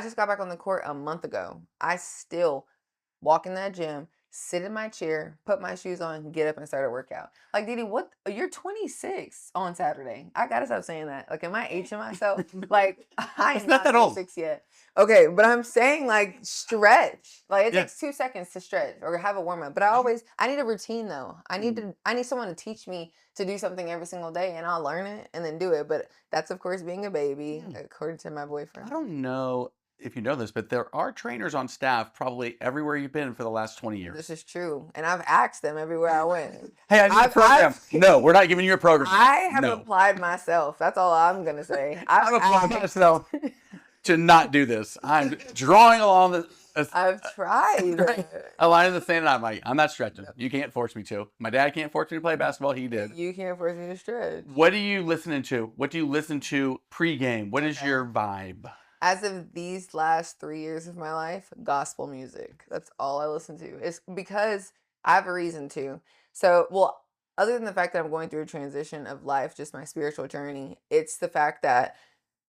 just got back on the court a month ago. I still walk in that gym, sit in my chair, put my shoes on, get up and start a workout. Like, Didi, what? You're 26 on Saturday. I gotta stop saying that. Like, am I aging myself? Like, I'm not that old. 26 yet. Okay, but I'm saying, like, stretch. Like, it takes 2 seconds to stretch or have a warm up. But I need a routine though. I need someone to teach me to do something every single day, and I'll learn it and then do it. But that's, of course, being a baby, according to my boyfriend. I don't know if you know this, but there are trainers on staff probably everywhere you've been for the last 20 years. This is true. And I've asked them everywhere I went. Hey, I need a program. No, we're not giving you a program. I have applied myself. That's all I'm going to say. I've applied myself to not do this. I'm drawing along the... I've tried. A line in the sand, and I'm like, I'm not stretching. You can't force me to. My dad can't force me to play basketball. He did. You can't force me to stretch. What are you listening to? What do you listen to pregame? What is your vibe? As of these last 3 years of my life, gospel music. That's all I listen to. It's because I have a reason to. So, well, other than the fact that I'm going through a transition of life, just my spiritual journey, it's the fact that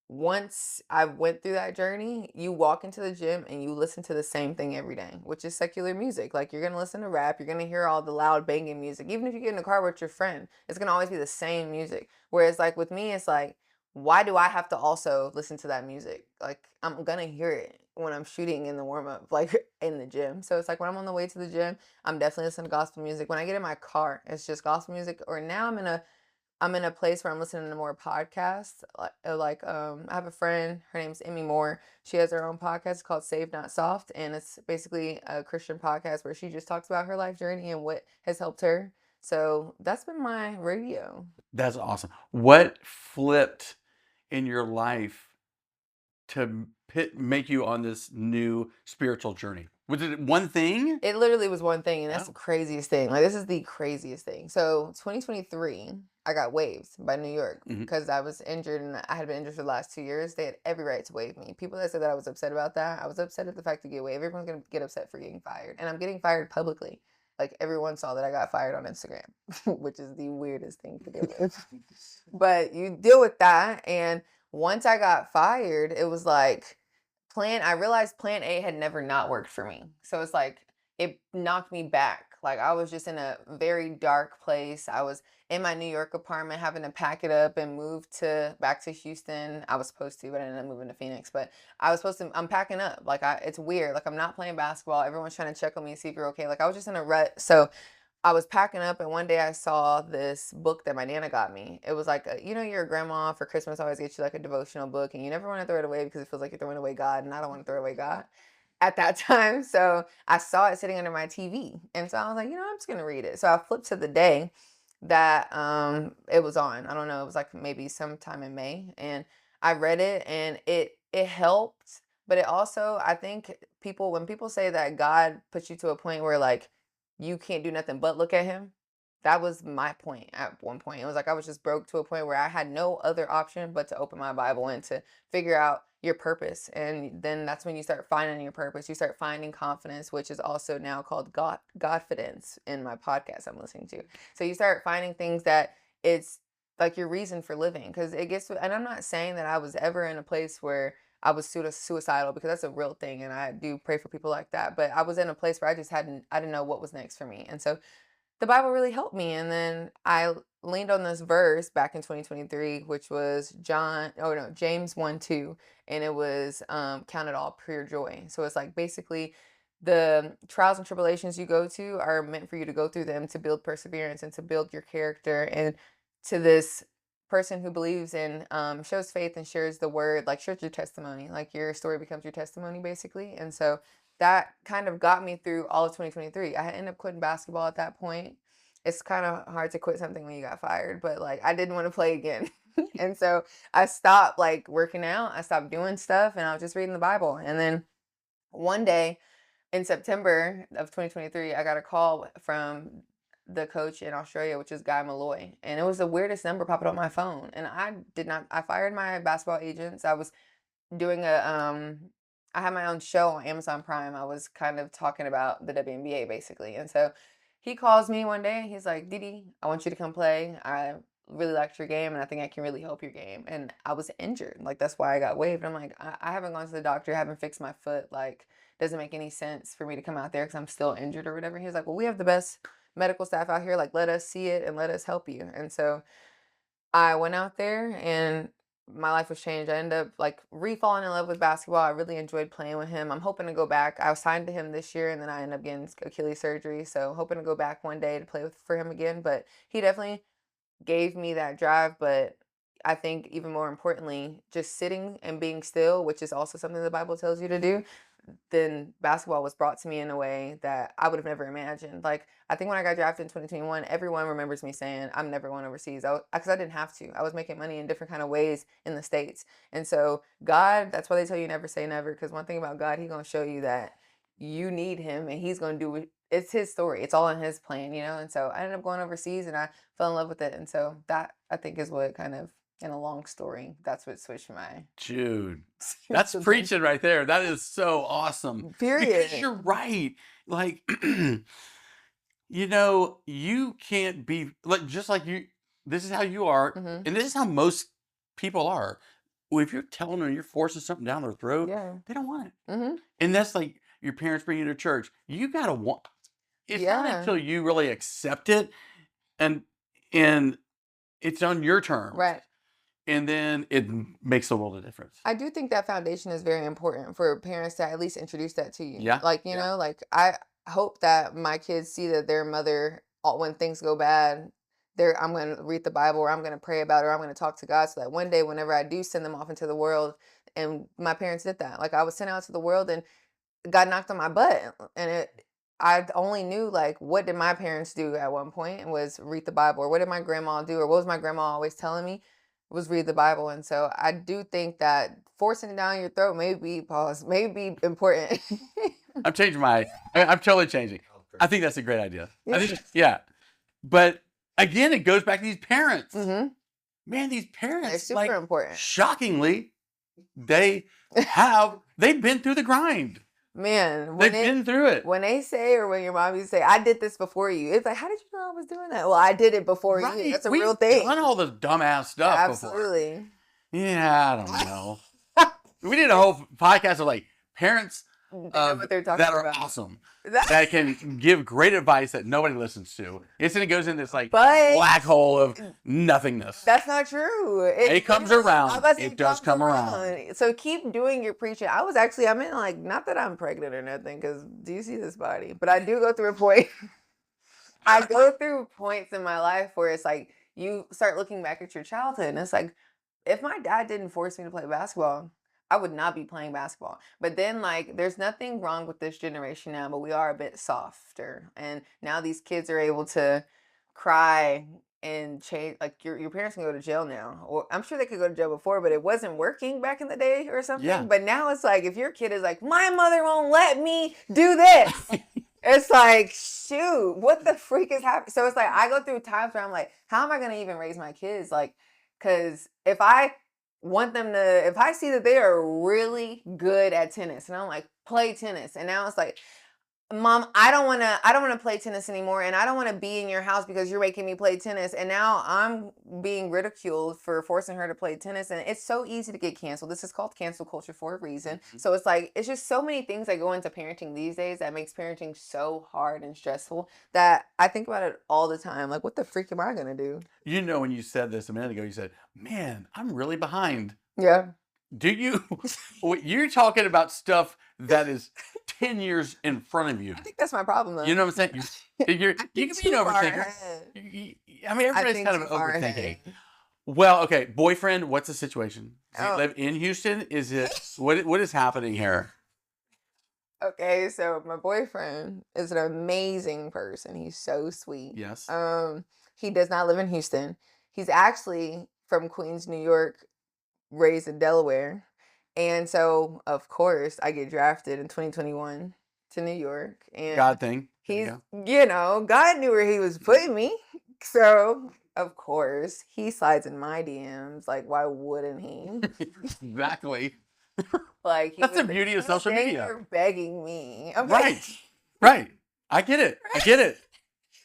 once I went through that journey, you walk into the gym and you listen to the same thing every day, which is secular music. Like, you're going to listen to rap, you're going to hear all the loud banging music. Even if you get in the car with your friend, it's going to always be the same music. Whereas, like, with me, it's like, why do I have to also listen to that music? Like, I'm going to hear it when I'm shooting in the warm-up, like in the gym. So it's like when I'm on the way to the gym, I'm definitely listening to gospel music. When I get in my car, it's just gospel music. Or now I'm in a place where I'm listening to more podcasts. I have a friend, her name's Emmy Moore. She has her own podcast called Saved Not Soft. And it's basically a Christian podcast where she just talks about her life journey and what has helped her. So that's been my radio. That's awesome. What flipped in your life to make you on this new spiritual journey? Was it one thing? It literally was one thing, and that's the craziest thing. Like, this is the craziest thing. So 2023, I got waived by New York because I was injured, and I had been injured for the last 2 years. They had every right to waive me. People that said that I was upset about that, I was upset at the fact to get waived. Everyone's going to get upset for getting fired, and I'm getting fired publicly. Like, everyone saw that I got fired on Instagram, which is the weirdest thing to deal with. But you deal with that, and once I got fired, it was like, I realized plan A had never not worked for me. So it's like, it knocked me back. Like, I was just in a very dark place. I was in my New York apartment having to pack it up and move back to Houston. I was supposed to, but I ended up moving to Phoenix. But I'm packing up. Like, it's weird. Like, I'm not playing basketball. Everyone's trying to check on me and see if you're okay. Like, I was just in a rut. So I was packing up, and one day I saw this book that my Nana got me. It was like, your grandma for Christmas always gets you like a devotional book, and you never want to throw it away because it feels like you're throwing away God, and I don't want to throw away God at that time. So I saw it sitting under my TV, and so I was like, I'm just going to read it. So I flipped to the day that it was on. I don't know, it was like maybe sometime in May, and I read it, and it helped, but it also, I think when people say that God puts you to a point where, like, you can't do nothing but look at him. That was my point at one point. It was like I was just broke to a point where I had no other option but to open my Bible and to figure out your purpose. And then that's when you start finding your purpose. You start finding confidence, which is also now called Godfidence in my podcast I'm listening to. So you start finding things that it's like your reason for living. Because it gets, and I'm not saying that I was ever in a place where I was suicidal, because that's a real thing. And I do pray for people like that. But I was in a place where I didn't know what was next for me. And so the Bible really helped me. And then I leaned on this verse back in 2023, which was James 1:2. And it was, count it all pure joy. So it's like basically the trials and tribulations you go to are meant for you to go through them to build perseverance and to build your character. And to this person who believes in, shows faith and shares the word, like shares your testimony, like your story becomes your testimony basically. And so that kind of got me through all of 2023. I ended up quitting basketball at that point. It's kind of hard to quit something when you got fired, but like I didn't want to play again. And so I stopped like working out. I stopped doing stuff, and I was just reading the Bible. And then one day in September of 2023, I got a call from the coach in Australia, which is Guy Malloy. And it was the weirdest number popping up on my phone. And I fired my basketball agents. I was doing I had my own show on Amazon Prime. I was kind of talking about the WNBA basically. And so he calls me one day and he's like, Didi, I want you to come play. I really liked your game and I think I can really help your game. And I was injured. Like, that's why I got waived. I'm like, I haven't gone to the doctor. I haven't fixed my foot. Like, doesn't make any sense for me to come out there because I'm still injured or whatever. He was like, well, we have the best medical staff out here. Like, let us see it and let us help you. And so I went out there and my life was changed. I ended up like re-falling in love with basketball. I really enjoyed playing with him. I'm hoping to go back. I was signed to him this year and then I ended up getting Achilles surgery. So hoping to go back one day to play for him again. But he definitely gave me that drive. But I think even more importantly, just sitting and being still, which is also something the Bible tells you to do, then basketball was brought to me in a way that I would have never imagined. Like, I think when I got drafted in 2021, everyone remembers me saying, I'm never going overseas. Because I didn't have to. I was making money in different kind of ways in the States. And so God, that's why they tell you never say never. Because one thing about God, he's going to show you that you need him and he's going to do it's his story. It's all in his plan, you know? And so I ended up going overseas and I fell in love with it. And so that, I think, is what kind of, in a long story, that's what switched my... Dude, that's preaching right there. That is so awesome. Period. Because you're right. Like, you know, you can't be, like, just like you, this is how you are, and this is how most people are. Well, if you're telling them you're forcing something down their throat, they don't want it. And that's like your parents bring you to church. You got to want, it's not until you really accept it and it's on your terms. Right. And then it makes a world of difference. I do think that foundation is very important for parents to at least introduce that to you. Yeah. Like, you know, like I hope that my kids see that their mother, when things go bad, I'm going to read the Bible or I'm going to pray about it or I'm going to talk to God so that one day whenever I do send them off into the world, and my parents did that. Like, I was sent out to the world and God knocked on my butt. And I only knew, like, what did my parents do at one point was read the Bible, or what did my grandma do, or what was my grandma always telling me was read the Bible. And so I do think that forcing it down your throat may be important. I'm totally changing. I think that's a great idea. Yeah. But again, it goes back to these parents. Man, these parents, they're super important. Shockingly, they've been through the grind. Man, they've been through it. When they say, or when your mom used to say, I did this before you, it's like, how did you know I was doing that? Well, I did it before you. That's a real thing. We've done all the dumbass stuff Absolutely. Before. Yeah, I don't know. We did a whole podcast of like parents what they're talking that are about. Awesome. That can give great advice that nobody listens to. It goes in this like black hole of nothingness. That's not true. It comes around. It does come around. So keep doing your preaching. I'm in like, not that I'm pregnant or nothing, because do you see this body? But I do go through a point. I go through points in my life where it's like you start looking back at your childhood and it's like, if my dad didn't force me to play basketball, I would not be playing basketball. But then, like, there's nothing wrong with this generation now, but we are a bit softer. And now these kids are able to cry and change. Like, your parents can go to jail now. Or I'm sure they could go to jail before, but it wasn't working back in the day or something. Yeah. But now it's like, if your kid is like, my mother won't let me do this. It's like, shoot, what the freak is happening? So it's like, I go through times where I'm like, how am I going to even raise my kids? Like, because if I want them to, if I see that they are really good at tennis, and I'm like, play tennis. And now it's like, Mom, I don't want to play tennis anymore, and I don't want to be in your house because you're making me play tennis. And now I'm being ridiculed for forcing her to play tennis, and it's so easy to get canceled. This is called cancel culture for a reason. So it's like, it's just so many things that go into parenting these days that makes parenting so hard and stressful that I think about it all the time. Like, what the freak am I gonna do? You know, when you said this a minute ago, you said, "Man, I'm really behind." Yeah. Do you? You're talking about stuff that is 10 years in front of you. I think that's my problem, though. You know what I'm saying? You can be an overthinker. I mean, everybody's kind of an overthinking. Well, okay, boyfriend, what's the situation? Does he live in Houston? Is it what is happening here? Okay, so my boyfriend is an amazing person. He's so sweet. Yes. He does not live in Houston. He's actually from Queens, New York, raised in Delaware. And so, of course, I get drafted in 2021 to New York. And God thing. He's, God knew where he was putting me. So, of course, he slides in my DMs. Like, why wouldn't he? Exactly. Like, that's the beauty of social media. You're begging me. Right. I get it.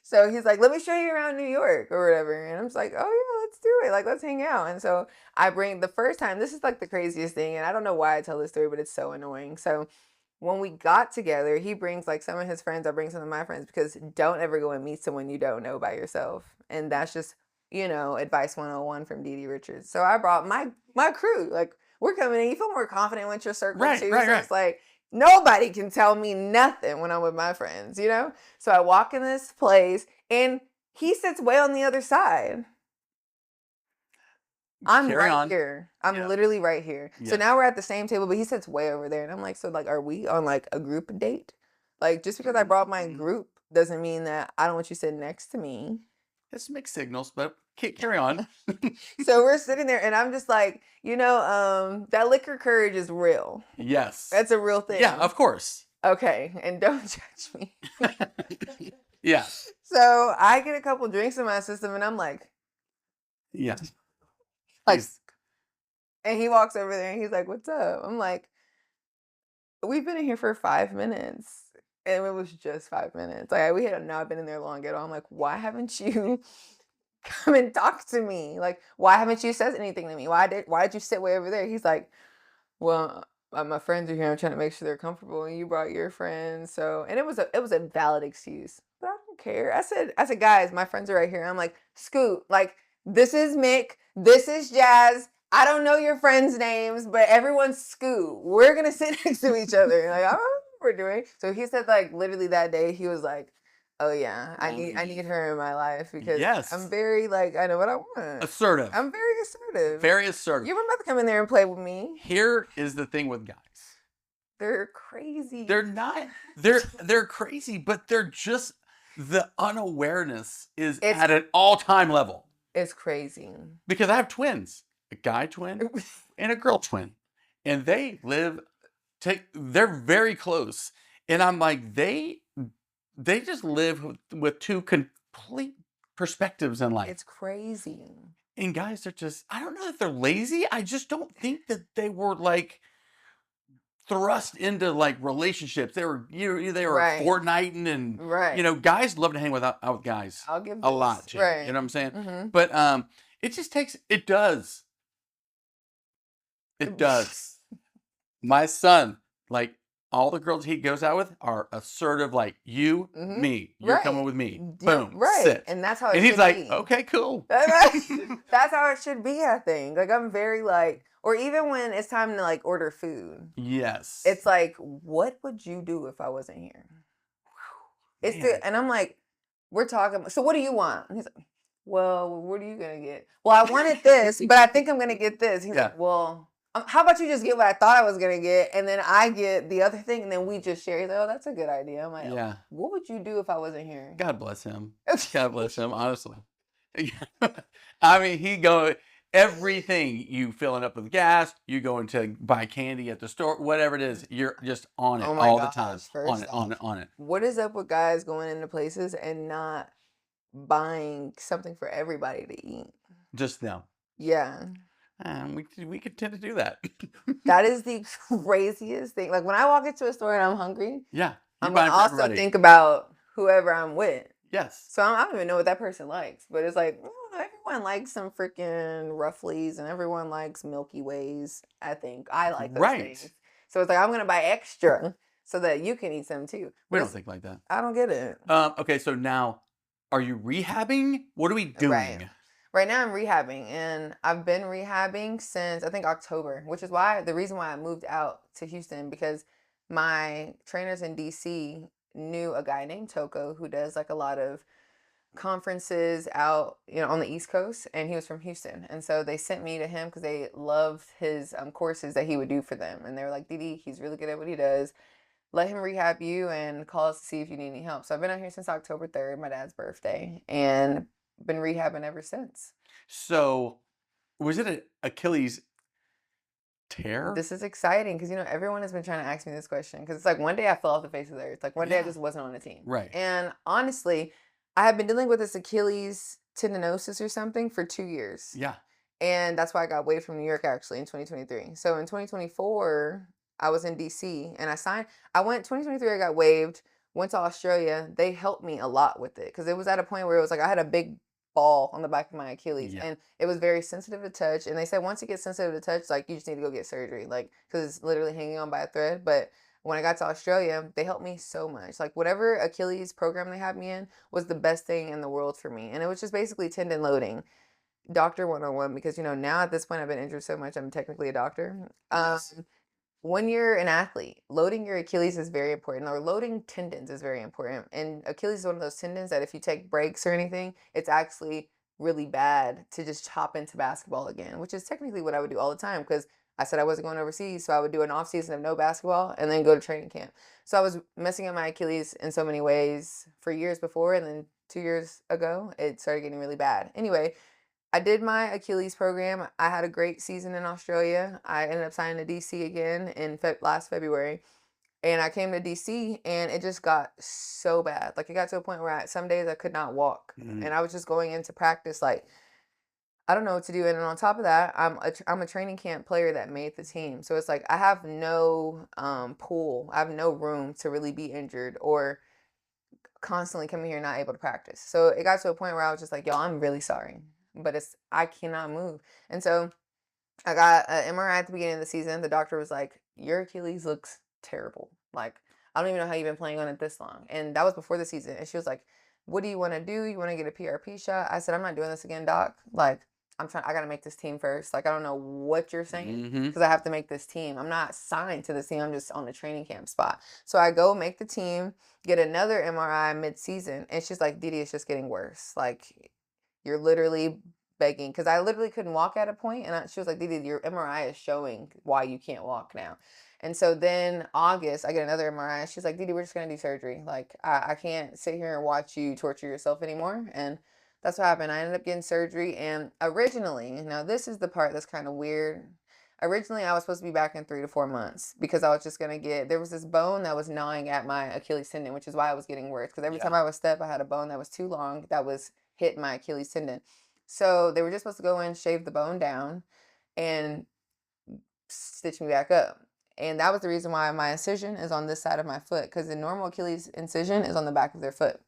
So he's like, let me show you around New York or whatever. And I'm just like, oh yeah, let's do it. Like, let's hang out. And so I bring the first time, this is like the craziest thing. And I don't know why I tell this story, but it's so annoying. So when we got together, he brings like some of his friends. I bring some of my friends because don't ever go and meet someone you don't know by yourself. And that's just, advice 101 from Didi Richards. So I brought my crew. Like, we're coming in. You feel more confident with your circle too. So it's like, nobody can tell me nothing when I'm with my friends, So I walk in this place and he sits way on the other side. I'm here. I'm literally right here. Yeah. So now we're at the same table, but he sits way over there. And I'm like, so like, are we on like a group date? Like, just because I brought my group doesn't mean that I don't want you sitting next to me. It's mixed signals, but carry on. So we're sitting there and I'm just like, that liquor courage is real. Yes. That's a real thing. Yeah, of course. Okay. And don't judge me. Yeah. So I get a couple drinks in my system and I'm like, yeah. Like, and he walks over there and he's like, what's up? I'm like, we've been in here for 5 minutes. And it was just 5 minutes. Like, we had not been in there long at all. I'm like, why haven't you come and talk to me? Like, why haven't you said anything to me? Why did you sit way over there? He's like, well, my friends are here. I'm trying to make sure they're comfortable. And you brought your friends. So, and it was a valid excuse. But I don't care. I said, guys, my friends are right here. I'm like, Scoot, like, this is Mick. This is Jazz. I don't know your friends' names, but everyone's Scoot. We're going to sit next to each other. Like, I don't know what we're doing. So he said, like, literally that day, he was like, oh yeah, I need her in my life because I'm very like, I know what I want. Assertive. I'm very assertive. Very assertive. You were about to come in there and play with me. Here is the thing with guys. They're crazy. They're not. They're crazy, but they're just, the unawareness is at an all-time level. It's crazy. Because I have twins, a guy twin and a girl twin. And they they're very close. And I'm like, they just live with two complete perspectives in life. It's crazy. And guys are just, I don't know if they're lazy. I just don't think that they were like thrust into like relationships. They were Fortniting and guys love to hang with guys. I'll give a lot too. Right. You know what I'm saying? Mm-hmm. But it just takes, it does. My son, like, all the girls he goes out with are assertive, like, you, me, you're coming with me. Boom, sit. And that's how it should be. And he's like, be. Okay, cool. That's how it should be, I think. Like, I'm very like, or even when it's time to like order food. Yes. It's like, what would you do if I wasn't here? And I'm like, we're talking, so what do you want? And he's like, well, what are you going to get? Well, I wanted this, but I think I'm going to get this. He's like, well, how about you just get what I thought I was going to get, and then I get the other thing, and then we just share. He's like, oh, that's a good idea. I'm like, what would you do if I wasn't here? God bless him. God bless him, honestly. I mean, everything, you filling up with gas, you going to buy candy at the store, whatever it is, you're just on it all the time. On it. What is up with guys going into places and not buying something for everybody to eat? Just them. Yeah. We could tend to do that. That is the craziest thing. Like when I walk into a store and I'm hungry, yeah, I'm gonna also think about whoever I'm with. Yes. So I don't even know what that person likes, but it's like everyone likes some freaking Ruffles and everyone likes Milky Ways. I think I like those things. So it's like I'm gonna buy extra so that you can eat some too. We don't think like that. I don't get it. Okay, so now, are you rehabbing? What are we doing? Right now I'm rehabbing, and I've been rehabbing since I think October, which is the reason why I moved out to Houston, because my trainers in DC knew a guy named Toko who does like a lot of conferences out, on the East Coast, and he was from Houston. And so they sent me to him because they loved his courses that he would do for them. And they were like, Didi, he's really good at what he does. Let him rehab you and call us to see if you need any help. So I've been out here since October 3rd, my dad's birthday, and been rehabbing ever since. So was it an Achilles tear? This is exciting because, everyone has been trying to ask me this question, because it's like one day I fell off the face of the earth. Like one day I just wasn't on a team. Right. And honestly, I have been dealing with this Achilles tendinosis or something for 2 years. Yeah. And that's why I got waived from New York actually in 2023. So in 2024, I was in DC and 2023, I got waived, went to Australia. They helped me a lot with it because it was at a point where it was like I had a big ball on the back of my Achilles and it was very sensitive to touch. And they said once it gets sensitive to touch, like you just need to go get surgery, like because it's literally hanging on by a thread. But when I got to Australia, they helped me so much. Like whatever Achilles program they had me in was the best thing in the world for me. And it was just basically tendon loading. Doctor 101, because now at this point I've been injured so much I'm technically a doctor. When you're an athlete, loading your Achilles is very important, or loading tendons is very important. And Achilles is one of those tendons that if you take breaks or anything, it's actually really bad to just hop into basketball again, which is technically what I would do all the time because I said I wasn't going overseas, so I would do an off season of no basketball and then go to training camp. So I was messing up my Achilles in so many ways for years before, and then 2 years ago, it started getting really bad. Anyway, I did my Achilles program. I had a great season in Australia. I ended up signing to DC again in last February. And I came to DC and it just got so bad. Like it got to a point where some days I could not walk. And I was just going into practice like, I don't know what to do. And then on top of that, I'm a training camp player that made the team. So it's like I have no pool. I have no room to really be injured or constantly coming here not able to practice. So it got to a point where I was just like, yo, I'm really sorry, but I cannot move. And so I got an MRI at the beginning of the season. The doctor was like, your Achilles looks terrible. Like, I don't even know how you've been playing on it this long. And that was before the season. And she was like, what do you want to do? You want to get a PRP shot? I said, I'm not doing this again, doc. Like, I got to make this team first. Like, I don't know what you're saying because I have to make this team. I'm not signed to this team. I'm just on the training camp spot. So I go make the team, get another MRI mid-season. And she's like, Didi, it's just getting worse. Like, you're literally begging. Because I literally couldn't walk at a point. And she was like, Didi, your MRI is showing why you can't walk now. And so then August, I get another MRI. She's like, Didi, we're just going to do surgery. Like, I can't sit here and watch you torture yourself anymore. And that's what happened. I ended up getting surgery. And originally, now this is the part that's kind of weird. Originally, I was supposed to be back in 3 to 4 months because I was just going to there was this bone that was gnawing at my Achilles tendon, which is why I was getting worse. Because every time I would step, I had a bone that was too long that was hitting my Achilles tendon. So they were just supposed to go in, shave the bone down, and stitch me back up. And that was the reason why my incision is on this side of my foot, because the normal Achilles incision is on the back of their foot.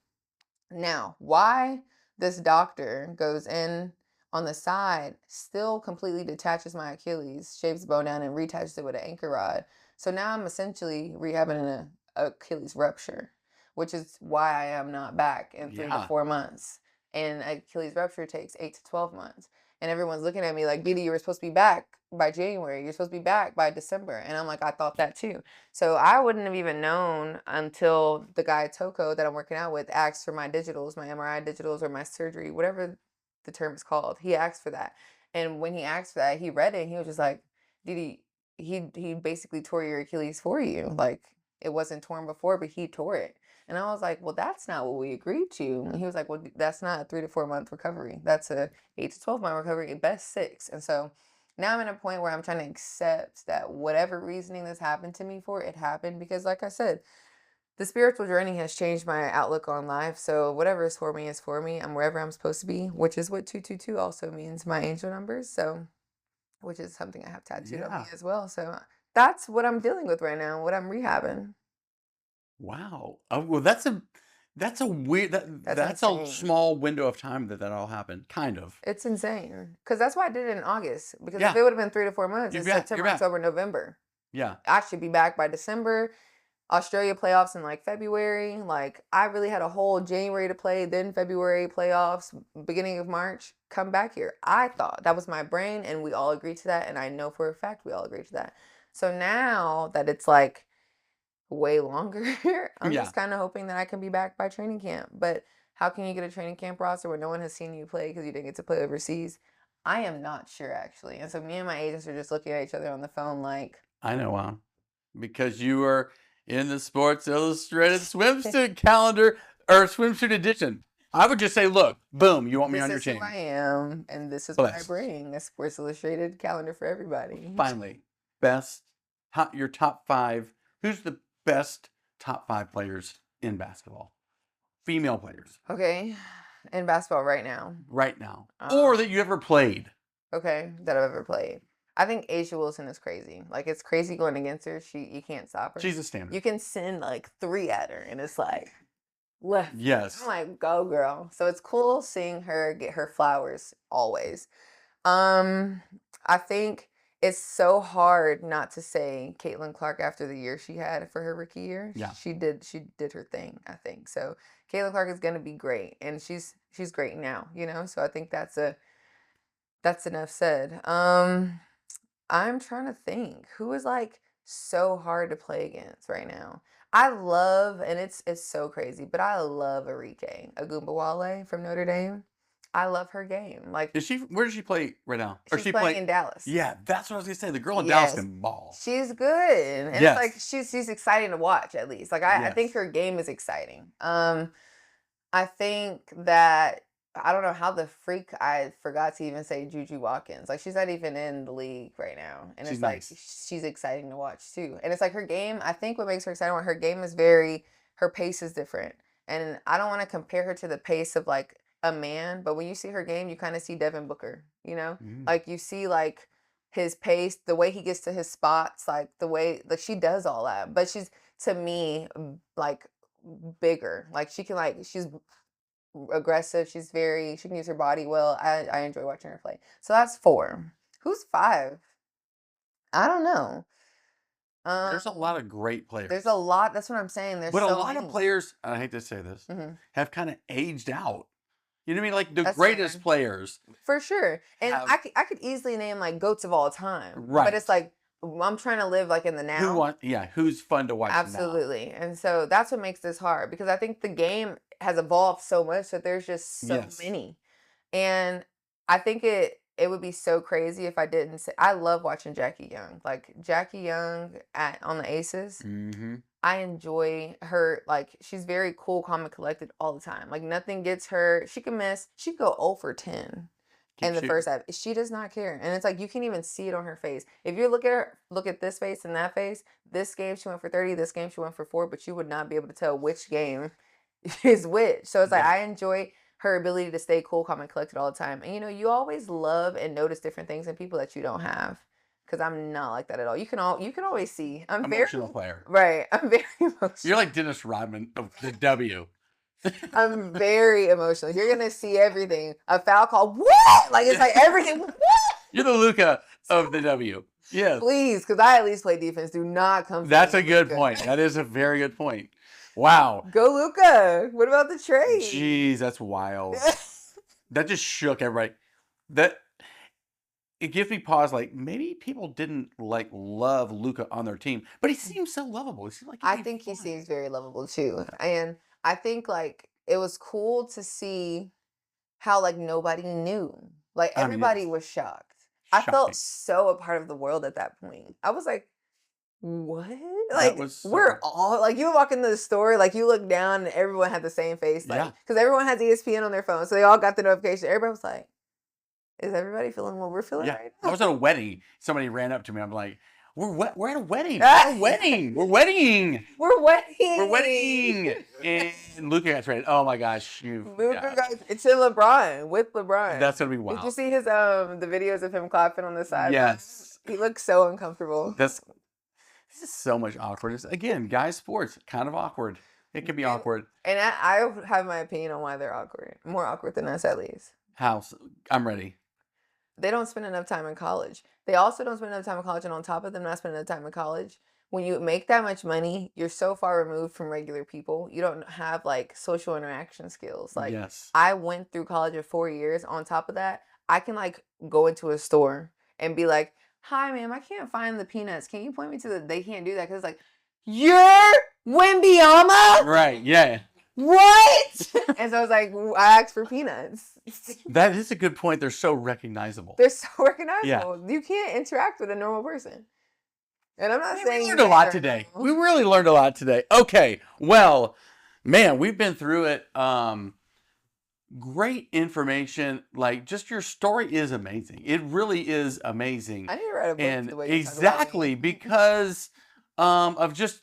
Now, why this doctor goes in on the side, still completely detaches my Achilles, shaves the bone down, and reattaches it with an anchor rod. So now I'm essentially rehabbing an Achilles rupture, which is why I am not back in 3 to 4 months. And Achilles rupture takes 8 to 12 months. And everyone's looking at me like, Didi, you were supposed to be back by January. You're supposed to be back by December. And I'm like, I thought that too. So I wouldn't have even known until the guy Toko that I'm working out with asked for my digitals, my MRI digitals or my surgery, whatever the term is called. He asked for that. And when he asked for that, he read it and he was just like, Didi, he basically tore your Achilles for you. Like, it wasn't torn before, but he tore it. And I was like, well, that's not what we agreed to. And he was like, well, that's not a 3 to 4 month recovery. That's a 8 to 12 month recovery, at best 6. And so now I'm in a point where I'm trying to accept that whatever reasoning this happened to me for, it happened. Because like I said, the spiritual journey has changed my outlook on life. So whatever is for me is for me. I'm wherever I'm supposed to be, which is what 222 also means, my angel numbers. So which is something I have tattooed on me as well. So that's what I'm dealing with right now, what I'm rehabbing. Wow. Oh, well, that's a weird, that's a small window of time that all happened, kind of. It's insane. Because that's why I did it in August. Because if it would have been 3 to 4 months, it's September, October, November. Yeah. I should be back by December. Australia playoffs in like February. Like, I really had a whole January to play, then February playoffs, beginning of March. Come back here. I thought that was my brain, and we all agreed to that. And I know for a fact we all agreed to that. So now that it's like way longer, I'm just kind of hoping that I can be back by training camp. But how can you get a training camp roster where no one has seen you play because you didn't get to play overseas? I am not sure, actually. And so me and my agents are just looking at each other on the phone like... I know why. Because you are in the Sports Illustrated swimsuit calendar or swimsuit edition. I would just say, look, boom, you want me on your team. This is who I am, and this is what I bring. A Sports Illustrated calendar for everybody. Finally, your top 5. Who's the best top 5 players in basketball? Female players. Okay. In basketball right now. Right now. Or that you ever played. Okay, that I've ever played. I think A'ja Wilson is crazy. Like, it's crazy going against her. You can't stop her. She's a standard. You can send like 3 at her, and it's like left. Yes. I'm like, go girl. So it's cool seeing her get her flowers always. I think it's so hard not to say Caitlin Clark after the year she had for her rookie year. Yeah. She did her thing, I think. So Caitlin Clark is gonna be great, and she's great now, you know. So I think that's enough said. I'm trying to think who is like so hard to play against right now. I love, and it's so crazy, but I love Arike Ogunbowale from Notre Dame. I love her game. Like, where does she play right now? She's playing in Dallas. Yeah, that's what I was gonna say. The girl in Dallas can ball. She's good, and it's like she's exciting to watch. At least, like I think her game is exciting. I think that I don't know how the freak I forgot to even say Juju Watkins. Like, she's not even in the league right now, and it's like she's exciting to watch too. And it's like her game. I think what makes her exciting, her game is her pace is different, and I don't want to compare her to the pace of like a man, but when you see her game, you kind of see Devin Booker, you know? Like, you see like his pace, the way he gets to his spots, like the way like she does all that. But she's, to me, like bigger. Like, she's aggressive, she can use her body well. I enjoy watching her play. So that's 4. Who's 5? I don't know. There's a lot of great players. There's a lot, that's what I'm saying. But a lot of players, I hate to say this, have kind of aged out. You know what I mean? Like, the greatest players. For sure. And I could easily name, like, GOATs of all time. Right. But it's like, I'm trying to live, like, in the now. Who's fun to watch now. Absolutely. And so that's what makes this hard. Because I think the game has evolved so much that there's just so many. And I think it would be so crazy if I didn't say... I love watching Jackie Young. Like, Jackie Young on the Aces... I enjoy her, like, she's very cool, calm, and collected all the time. Like, nothing gets her. She can miss. She could go 0 for 10 in the first half. She does not care. And it's like, you can't even see it on her face. If you look at this face and that face, this game she went for 30, this game she went for 4, but you would not be able to tell which game is which. So it's like, I enjoy her ability to stay cool, calm, and collected all the time. And, you know, you always love and notice different things in people that you don't have. Because I'm not like that at all. You can always see. I'm emotional player. Right. I'm very emotional. You're like Dennis Rodman of the W. I'm very emotional. You're going to see everything. A foul call. What? Like, it's like everything. What? You're the Luka of the W. Yes. Please, because I at least play defense. Do not come. That's a good point. That is a very good point. Wow. Go Luka. What about the trade? Jeez, that's wild. That just shook everybody. It gives me pause. Like, maybe people didn't like love Luka on their team, but he seems so lovable. He seems like I think he seems very lovable too, and I think like it was cool to see how like nobody knew. Like, everybody was shocked. I felt so a part of the world at that point. I was like, what? Like, we're all like, you walk into the store, like you look down and everyone had the same face, like, because everyone has ESPN on their phone, so they all got the notification. Everybody was like, is everybody feeling what we're feeling right now? I was at a wedding. Somebody ran up to me. I'm like, We're at a wedding. We're wedding. We're wedding. We're wedding. And Luka got traded. Oh my gosh. It's in LeBron with LeBron. That's gonna be wild. Did you see his the videos of him clapping on the side? Yes. He looks so uncomfortable. This is so much awkwardness. Again, guys' sports, kind of awkward. It can be awkward. And I have my opinion on why they're awkward. More awkward than us, at least. How? I'm ready. They don't spend enough time in college. They also don't spend enough time in college. And on top of them not spending enough time in college, when you make that much money, you're so far removed from regular people. You don't have like social interaction skills. Like yes. I went through college for 4 years. On top of that, I can like go into a store and be like, hi, ma'am, I can't find the peanuts. Can you point me to the... They can't do that because it's like, you're Wembyama? Right, yeah. What? And so I was like, I asked for peanuts. That is a good point. They're so recognizable. They're so recognizable. Yeah. You can't interact with a normal person. And I'm not saying... We learned a lot today. We really learned a lot today. Okay, well, man, we've been through it. Great information. Like, just your story is amazing. It really is amazing. I need to write a book and the way you exactly because of just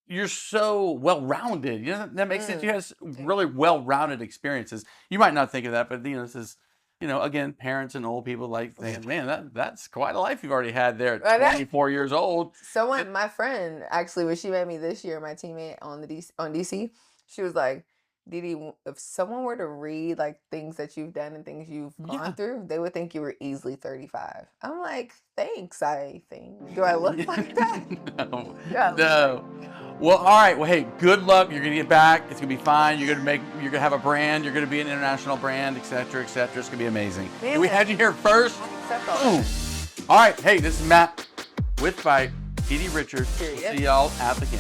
you're so well-rounded. You know, that makes sense. You have really well-rounded experiences. You might not think of that, but this is, again, parents and old people like saying, man, that's quite a life you've already had there at 24 years old. My friend, actually, when she met me this year, my teammate on DC, she was like, Didi, if someone were to read like things that you've done and things you've gone through, they would think you were easily 35. I'm like, thanks, I think. Do I look like that? No. Well, all right. Well, hey, good luck. You're gonna get back. It's gonna be fine. You're gonna have a brand. You're gonna be an international brand, et cetera, et cetera. It's gonna be amazing. Man, we had you here first. All right. Hey, this is Matt with VYPE, Didi Richards. See y'all at the game.